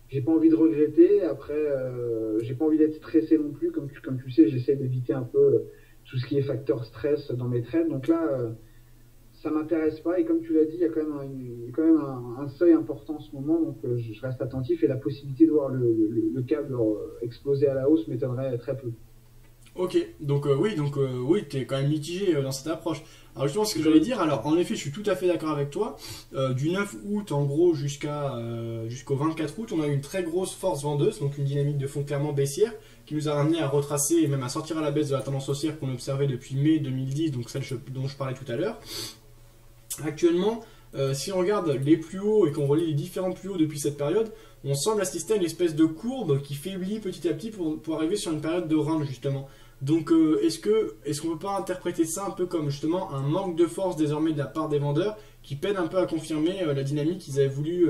j'ai pas envie de regretter. Après, j'ai pas envie d'être stressé non plus. Comme tu sais, j'essaie d'éviter un peu tout ce qui est facteur stress dans mes trades. Donc là, ça m'intéresse pas. Et comme tu l'as dit, il y a quand même un seuil important en ce moment. Donc je reste attentif et la possibilité de voir le câble exploser à la hausse m'étonnerait très peu. Ok, donc oui, tu es quand même mitigé dans cette approche. Alors justement, ce que j'allais dire, alors en effet, je suis tout à fait d'accord avec toi. Du 9 août en gros jusqu'au 24 août, on a eu une très grosse force vendeuse, donc une dynamique de fond clairement baissière, qui nous a ramené à retracer et même à sortir à la baisse de la tendance haussière qu'on observait depuis mai 2010, donc celle dont je parlais tout à l'heure. Actuellement, si on regarde les plus hauts et qu'on relie les différents plus hauts depuis cette période, on semble assister à une espèce de courbe qui faiblit petit à petit pour arriver sur une période de range justement. Donc est-ce qu'on peut pas interpréter ça un peu comme justement un manque de force désormais de la part des vendeurs qui peine un peu à confirmer la dynamique qu'ils avaient voulu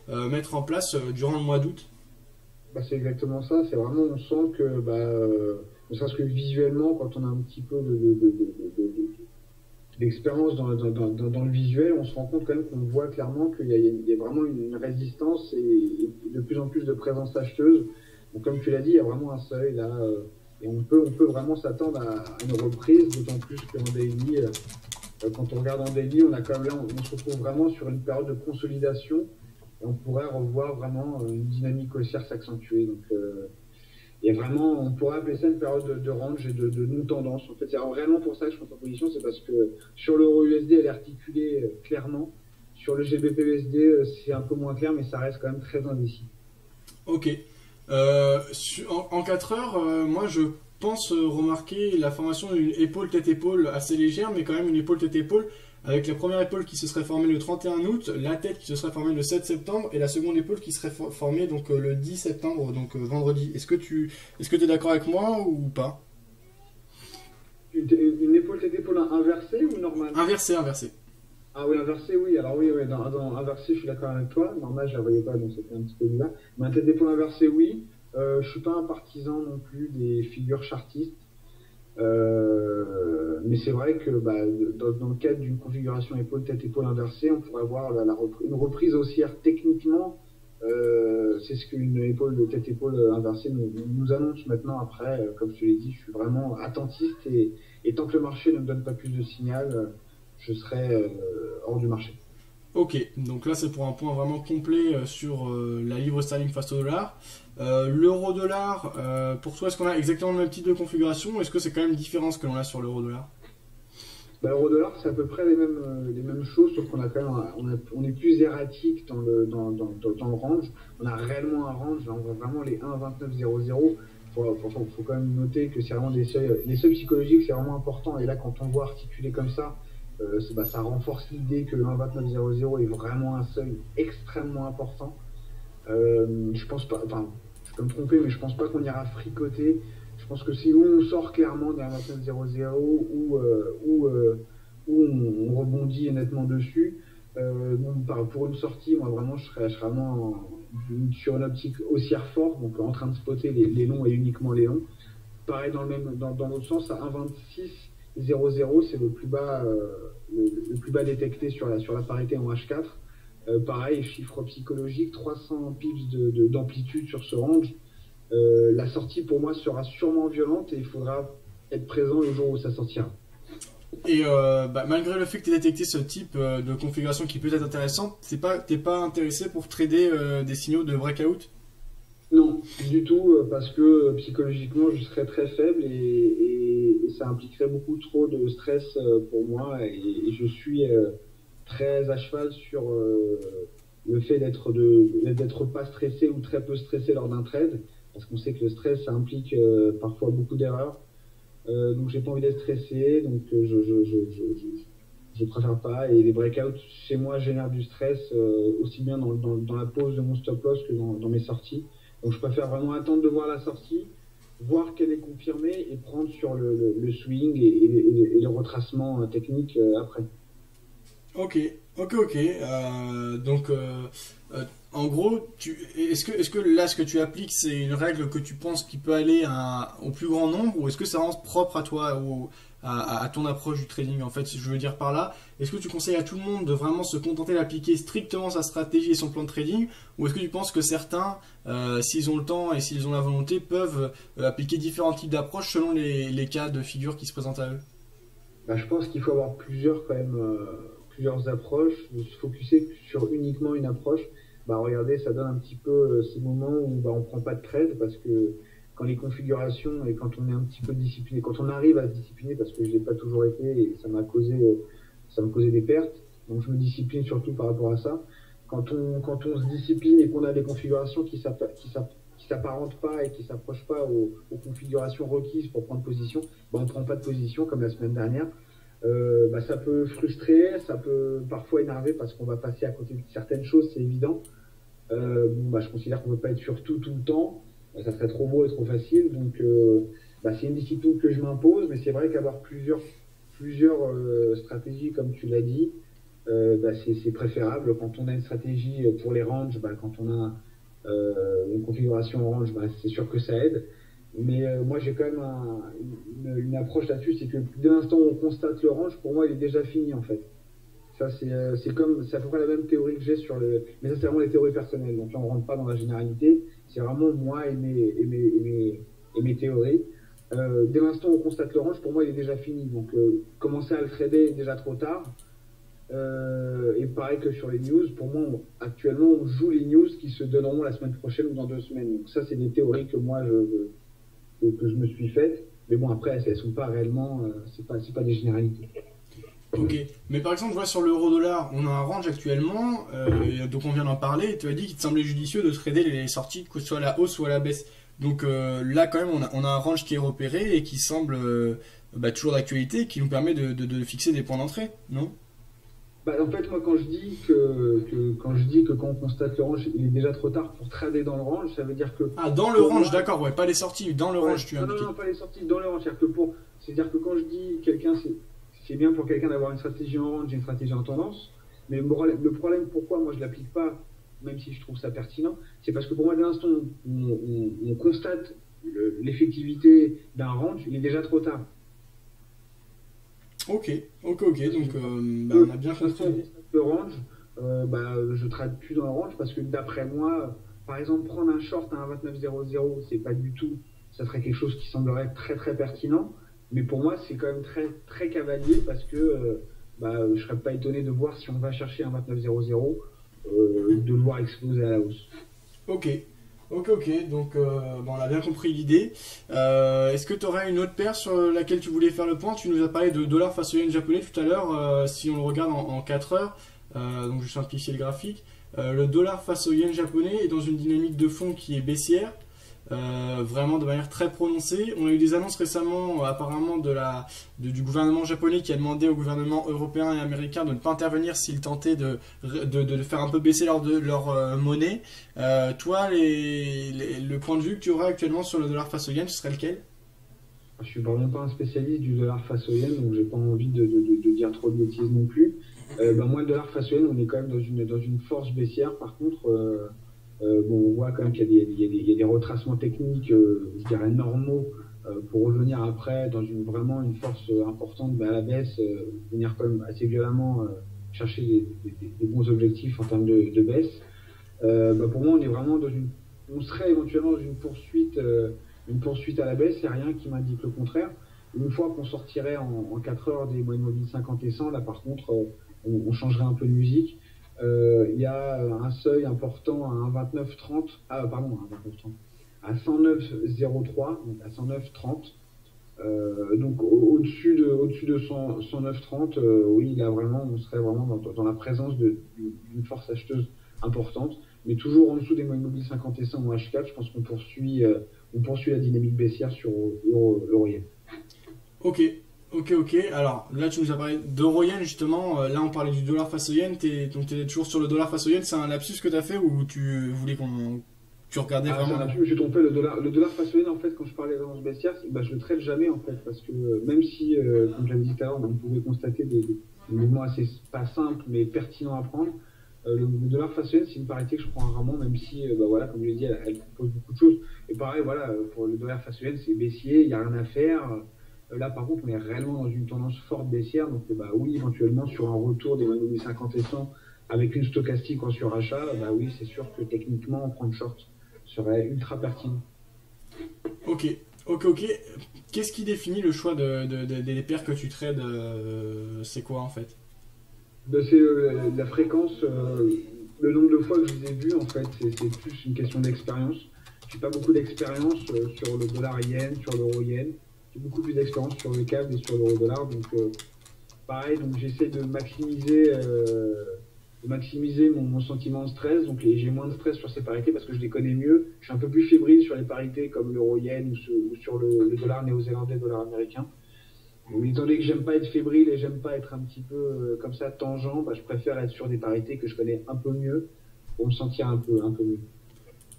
mettre en place durant le mois d'août? C'est exactement ça, c'est vraiment, on sent que ne serait-ce que visuellement, quand on a un petit peu d'expérience dans le visuel, on se rend compte quand même qu'on voit clairement qu'il y a vraiment une résistance et de plus en plus de présence acheteuse. Donc comme tu l'as dit, il y a vraiment un seuil là, et on peut vraiment s'attendre à une reprise, d'autant plus qu'en daily, quand on regarde en daily, on se retrouve vraiment sur une période de consolidation et on pourrait revoir vraiment une dynamique haussière s'accentuer. Donc il y a vraiment, on pourrait appeler ça une période de range et de non-tendance. En fait, c'est réellement pour ça que je prends en position, c'est parce que sur l'euro USD, elle est articulée clairement. Sur le GBP USD, c'est un peu moins clair, mais ça reste quand même très indécis. Ok. En 4 heures, moi je pense remarquer la formation d'une épaule tête-épaule assez légère, mais quand même une épaule tête-épaule avec la première épaule qui se serait formée le 31 août, la tête qui se serait formée le 7 septembre et la seconde épaule qui serait formée donc le 10 septembre, donc vendredi. Est-ce que tu es d'accord avec moi ou pas? Une épaule tête-épaule inversée ou normale? Inversé, inversé. Ah oui, inversé, oui. Alors oui, dans inversé, je suis d'accord avec toi. Normal, je la voyais pas, donc c'était un petit peu bizarre. Mais un tête d'épaule inversé, oui. Je suis pas un partisan non plus des figures chartistes. Mais c'est vrai que dans le cadre d'une configuration épaule-tête-épaule inversée, on pourrait avoir une reprise haussière techniquement. C'est ce qu'une épaule de tête-épaule inversée nous annonce maintenant. Après, comme je te l'ai dit, je suis vraiment attentiste et tant que le marché ne me donne pas plus de signal, je serai hors du marché. Ok, donc là c'est pour un point vraiment complet sur la livre sterling face au dollar. L'euro-dollar, pour toi, est-ce qu'on a exactement le même type de configuration ou est-ce que c'est quand même différent ce que l'on a sur l'euro-dollar? L'euro-dollar, c'est à peu près les mêmes choses, sauf qu'on a quand même, on est plus erratique dans le range. On a réellement un range, là, on voit vraiment les 1,2900. Faut quand même noter que c'est vraiment les seuils psychologiques, c'est vraiment important. Et là, quand on voit articuler comme ça, ça renforce l'idée que le 1,2900 est vraiment un seuil extrêmement important. Je pense pas, enfin, je peux me tromper, mais je pense pas qu'on ira fricoter. Je pense que si on sort clairement des 1,2900 ou on rebondit nettement dessus, pour une sortie, moi vraiment, je serais vraiment sur une optique haussière forte, donc en train de spotter les longs et uniquement les longs. Pareil dans l'autre sens, à 1,2600, c'est le plus bas détecté sur la parité en H4. Pareil, chiffre psychologique, 300 pips d'amplitude sur ce range. La sortie pour moi sera sûrement violente et il faudra être présent le jour où ça sortira. Et malgré le fait que tu aies détecté ce type de configuration qui peut être intéressante, t'es pas intéressé pour trader des signaux de breakout? Non, du tout, parce que psychologiquement je serais très faible et ça impliquerait beaucoup trop de stress pour moi et je suis très à cheval sur le fait d'être pas stressé ou très peu stressé lors d'un trade, parce qu'on sait que le stress ça implique parfois beaucoup d'erreurs. Donc j'ai pas envie d'être stressé, donc je préfère pas. Et les breakouts chez moi génèrent du stress aussi bien dans la pose de mon stop loss que dans mes sorties. Donc je préfère vraiment attendre de voir la sortie, voir qu'elle est confirmée et prendre sur le swing et le retracement technique après. Ok. Donc, en gros, est-ce que là, ce que tu appliques, c'est une règle que tu penses qui peut aller au plus grand nombre, ou est-ce que ça rend propre à toi ou à ton approche du trading? En fait, si je veux dire par là, est-ce que tu conseilles à tout le monde de vraiment se contenter d'appliquer strictement sa stratégie et son plan de trading, ou est-ce que tu penses que certains, s'ils ont le temps et s'ils ont la volonté, peuvent appliquer différents types d'approches selon les cas de figure qui se présentent à eux? Je pense qu'il faut avoir plusieurs approches, se focuser sur uniquement une approche. Regardez, ça donne un petit peu ces moments où on prend pas de trade parce que quand les configurations et quand on est un petit peu discipliné, quand on arrive à se discipliner, parce que je l'ai pas toujours été et ça m'a causé des pertes, donc je me discipline surtout par rapport à ça. Quand on se discipline et qu'on a des configurations qui s'apparentent pas et qui s'approchent pas aux configurations requises pour prendre position, on prend pas de position comme la semaine dernière. Ça peut frustrer, ça peut parfois énerver parce qu'on va passer à côté de certaines choses, c'est évident. Je considère qu'on ne peut pas être sur tout le temps, ça serait trop beau et trop facile, donc c'est une discipline que je m'impose, mais c'est vrai qu'avoir plusieurs stratégies comme tu l'as dit, c'est préférable. Quand on a une stratégie pour les ranges, quand on a une configuration range, c'est sûr que ça aide. Mais moi j'ai quand même une approche là-dessus, c'est que dès l'instant où on constate le range, pour moi il est déjà fini en fait. Ça c'est à peu près la même théorie que j'ai mais ça c'est vraiment les théories personnelles, donc là on rentre pas dans la généralité, c'est vraiment moi et mes théories. Dès l'instant où on constate le range, pour moi il est déjà fini, donc commencer à le trader est déjà trop tard. Et pareil que sur les news, pour moi actuellement on joue les news qui se donneront la semaine prochaine ou dans 2 semaines, donc ça c'est des théories que moi que je me suis faite, mais bon après elles sont pas réellement, c'est pas des généralités. Ok, mais par exemple, je vois sur l'euro-dollar, on a un range actuellement, donc on vient d'en parler, et tu as dit qu'il te semblait judicieux de trader les sorties, que ce soit à la hausse ou à la baisse. Donc là, quand même, on a un range qui est repéré et qui semble toujours d'actualité, qui nous permet de fixer des points d'entrée, non? Bah, en fait, moi, quand on constate le range, il est déjà trop tard pour trader dans le range. Ça veut dire que Ah, dans le pour range, moi, d'accord, ouais, pas les sorties, dans le ouais, range, tu as non, non, indiqué. non, pas les sorties dans le range. C'est-à-dire que quand je dis quelqu'un, c'est bien pour quelqu'un d'avoir une stratégie en range et une stratégie en tendance. Mais le problème, pourquoi moi je l'applique pas, même si je trouve ça pertinent, c'est parce que pour moi, dès l'instant où on constate l'effectivité d'un range, il est déjà trop tard. Ok, ok, donc on a bien De toute façon, compris. le range, je ne trade plus dans le range parce que d'après moi, par exemple, prendre un short à 1,2900, c'est pas du tout, ça serait quelque chose qui semblerait très très pertinent. Mais pour moi, c'est quand même très très cavalier parce que je serais pas étonné de voir si on va chercher un 2900, de le voir exploser à la hausse. Ok, ok, donc on a bien compris l'idée. Est-ce que tu aurais une autre paire sur laquelle tu voulais faire le point? Tu nous as parlé de dollar face au yen japonais tout à l'heure. Si on le regarde en 4 heures, donc je vais simplifier le graphique, le dollar face au yen japonais est dans une dynamique de fond qui est baissière. Vraiment de manière très prononcée. On a eu des annonces récemment, apparemment, du gouvernement japonais qui a demandé au gouvernement européen et américain de ne pas intervenir s'ils tentaient de faire un peu baisser leur monnaie. Toi, le point de vue que tu aurais actuellement sur le dollar face au yen, ce serait lequel? Je suis vraiment pas un spécialiste du dollar face au yen, donc j'ai pas envie de dire trop de bêtises non plus. Moi, le dollar face au yen, on est quand même dans une force baissière. Par contre, on voit quand même qu'il y a des retracements techniques, je dirais normaux, pour revenir après dans vraiment une force importante à la baisse, venir quand même assez violemment chercher des bons objectifs en termes de baisse. Pour moi, on serait éventuellement dans une poursuite à la baisse. Il n'y a rien qui m'indique le contraire. Une fois qu'on sortirait en 4 heures des moyennes mobiles 50 et 100, là par contre, on changerait un peu de musique. Il y a un seuil important à 1,2930, pardon, à 109,03, donc à 109,30. Donc au-dessus de 109,30, oui, là vraiment, on serait vraiment dans la présence d'une force acheteuse importante, mais toujours en dessous des moyennes mobiles 50 et 100 ou H4, je pense qu'on poursuit la dynamique baissière sur l'euro-yen. Ok, ok. Alors là, tu nous as parlé d'euro-yen justement. Là, on parlait du dollar face au yen. Donc, tu es toujours sur le dollar face au yen. C'est un lapsus que tu as fait ou tu voulais tu regardais C'est vraiment? un lapsus, je me suis trompé, le dollar face au yen, en fait, quand je parlais d'avance baissière, je le traite jamais, en fait, parce que même si, comme je l'avais dit tout à l'heure, on pouvait constater des mouvements assez, pas simples, mais pertinents à prendre, le dollar face au yen, c'est une parité que je prends rarement, même si, comme je l'ai dit, elle propose beaucoup de choses. Et pareil, voilà, pour le dollar face au yen, c'est baissier, il n'y a rien à faire. Là, par contre, on est réellement dans une tendance forte baissière. Donc, oui, éventuellement, sur un retour des moyennes 50 et 100 avec une stochastique en surachat, oui, c'est sûr que techniquement, prendre short serait ultra pertinent. Ok, ok. Qu'est-ce qui définit le choix des paires que tu trades? C'est quoi en fait? C'est la fréquence, le nombre de fois que je les ai vus, en fait, c'est plus une question d'expérience. J'ai pas beaucoup d'expérience sur le dollar yen, sur l'euro yen. J'ai beaucoup plus d'expérience sur le CAD et sur l'euro dollar. Donc, pareil, donc j'essaie de maximiser mon sentiment de stress. Donc, j'ai moins de stress sur ces parités parce que je les connais mieux. Je suis un peu plus fébrile sur les parités comme l'euro yen ou sur le dollar néo-zélandais, dollar américain. Mais étant donné que j'aime pas être fébrile et j'aime pas être un petit peu comme ça tangent, je préfère être sur des parités que je connais un peu mieux pour me sentir un peu mieux.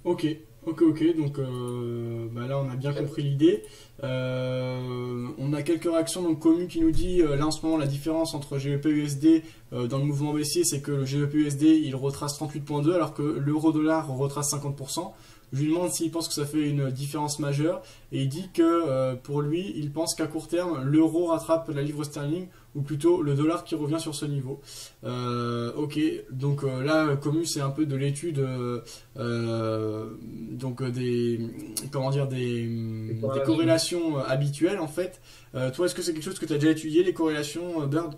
Ok, ok. Donc là, on a bien compris l'idée. On a quelques réactions donc Commu qui nous dit là en ce moment la différence entre GBP et USD dans le mouvement baissier, c'est que le GBP USD il retrace 38,2 alors que l'euro dollar retrace 50%. Je lui demande s'il pense que ça fait une différence majeure et il dit que pour lui, il pense qu'à court terme, l'euro rattrape la livre sterling ou plutôt le dollar qui revient sur ce niveau. Ok, donc là, Commu, c'est un peu de l'étude donc des corrélations habituelles en fait. Toi, est-ce que c'est quelque chose que tu as déjà étudié, les corrélations, Bird?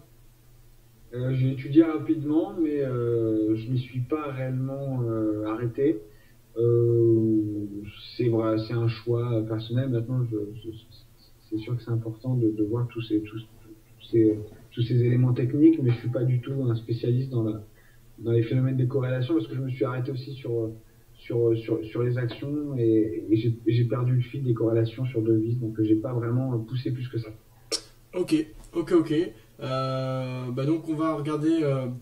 J'ai étudié rapidement, mais je ne m'y suis pas réellement arrêté. C'est vrai, c'est un choix personnel. Maintenant, c'est sûr que c'est important de voir tous ces tous ces éléments techniques, mais je suis pas du tout un spécialiste dans les phénomènes de corrélation parce que je me suis arrêté aussi sur les actions et j'ai perdu le fil des corrélations sur devises, donc j'ai pas vraiment poussé plus que ça. Ok. Donc on va regarder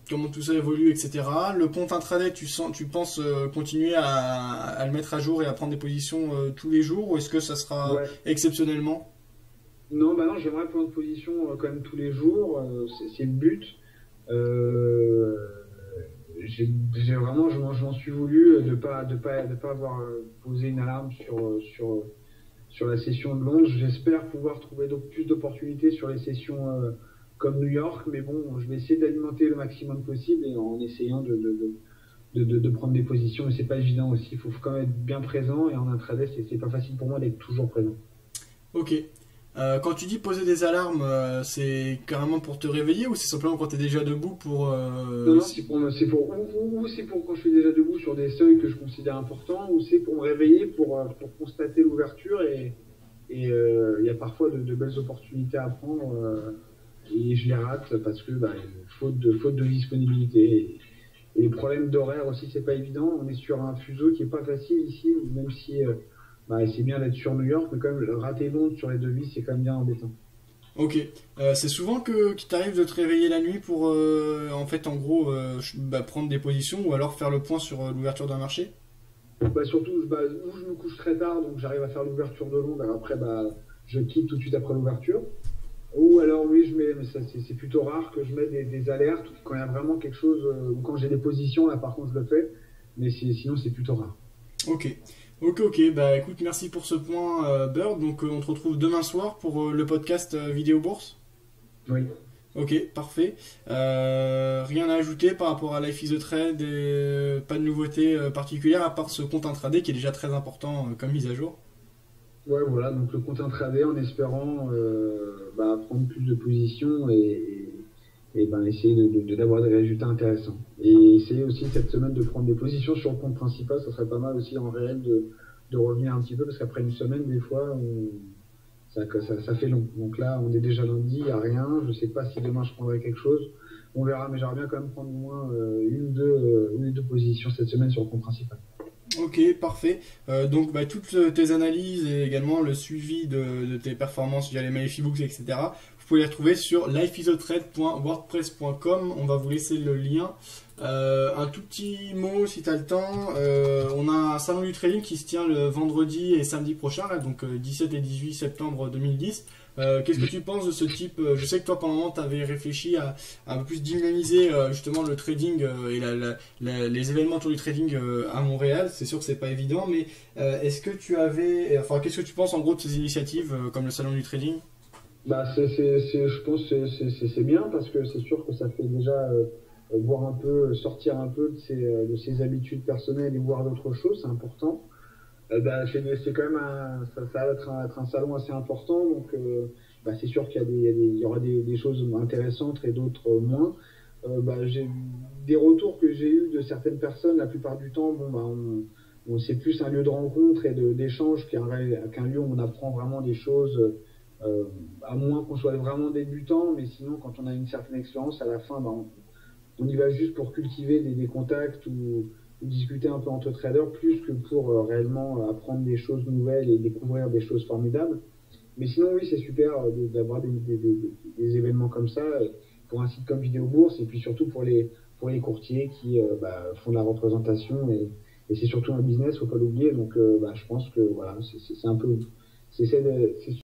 comment tout ça évolue, etc. Le compte intraday, tu penses continuer à le mettre à jour et à prendre des positions tous les jours, ou est-ce que ça sera exceptionnellement? Non, bah non, j'aimerais prendre position quand même tous les jours, c'est le but. Euh, j'ai vraiment, je m'en suis voulu de pas avoir posé une alarme sur la session de Londres. J'espère pouvoir trouver plus d'opportunités sur les sessions comme New York, mais bon, je vais essayer d'alimenter le maximum possible et en essayant de prendre des positions, mais c'est pas évident aussi. Il faut quand même être bien présent et en intraday, c'est pas facile pour moi d'être toujours présent. Ok. Quand tu dis poser des alarmes, c'est carrément pour te réveiller ou c'est simplement quand tu es déjà debout pour... Non, c'est pour quand je suis déjà debout sur des seuils que je considère importants, ou c'est pour me réveiller, pour constater l'ouverture et il y a parfois de belles opportunités à prendre et je les rate parce que faute de disponibilité. Et les problèmes d'horaire aussi, c'est pas évident. On est sur un fuseau qui est pas facile ici, même si c'est bien d'être sur New York, mais quand même rater Londres sur les devises, c'est quand même bien embêtant. Ok. C'est souvent qu'il t'arrive de te réveiller la nuit pour, en gros, prendre des positions ou alors faire le point sur l'ouverture d'un marché? Surtout, où je me couche très tard, donc j'arrive à faire l'ouverture de Londres, alors après, je quitte tout de suite après l'ouverture. Ou alors, oui, mais ça, c'est plutôt rare que je mette des alertes quand il y a vraiment quelque chose, ou quand j'ai des positions, là par contre je le fais, mais sinon c'est plutôt rare. Ok. Bah écoute, merci pour ce point, Bird. Donc on te retrouve demain soir pour le podcast Vidéo Bourse. Oui. Ok, parfait. Rien à ajouter par rapport à Life is a Trade et pas de nouveauté particulière à part ce compte intraday qui est déjà très important comme mise à jour. Ouais, voilà, donc le compte intraday en espérant prendre plus de positions et essayer d'avoir des résultats intéressants. Et essayer aussi cette semaine de prendre des positions sur le compte principal, ça serait pas mal aussi en réel de revenir un petit peu parce qu'après une semaine, des fois, ça fait long. Donc là, on est déjà lundi, il n'y a rien. Je sais pas si demain je prendrai quelque chose. On verra, mais j'aimerais bien quand même prendre au moins une ou deux positions cette semaine sur le compte principal. Ok, parfait. Donc toutes tes analyses et également le suivi de tes performances via les mails e-books, etc. Vous pouvez les retrouver sur lifeisatrade.wordpress.com. On va vous laisser le lien. Un tout petit mot si tu as le temps. On a un salon du trading qui se tient le vendredi et samedi prochain, là, donc 17 et 18 septembre 2010. Qu'est-ce que tu penses de ce type? Je sais que toi, pendant un moment, tu avais réfléchi à un peu plus dynamiser justement le trading et les événements autour du trading à Montréal. C'est sûr que c'est pas évident, mais qu'est-ce que tu penses en gros de ces initiatives comme le salon du trading? Je pense que c'est bien parce que c'est sûr que ça fait déjà voir un peu, sortir un peu de ses habitudes personnelles et voir d'autres choses, c'est important. C'est quand même ça va être un salon assez important, donc c'est sûr qu'il y aura des choses intéressantes et d'autres moins. J'ai des retours que j'ai eu de certaines personnes, la plupart du temps, c'est plus un lieu de rencontre et d'échange qu'un lieu où on apprend vraiment des choses, à moins qu'on soit vraiment débutant, mais sinon quand on a une certaine expérience, à la fin, on y va juste pour cultiver des contacts ou discuter un peu entre traders plus que pour réellement apprendre des choses nouvelles et découvrir des choses formidables. Mais sinon, oui, c'est super d'avoir des événements comme ça pour un site comme Vidéo Bourse et puis surtout pour les courtiers qui font de la représentation et c'est surtout un business, faut pas l'oublier. Donc, je pense que voilà, c'est un peu, c'est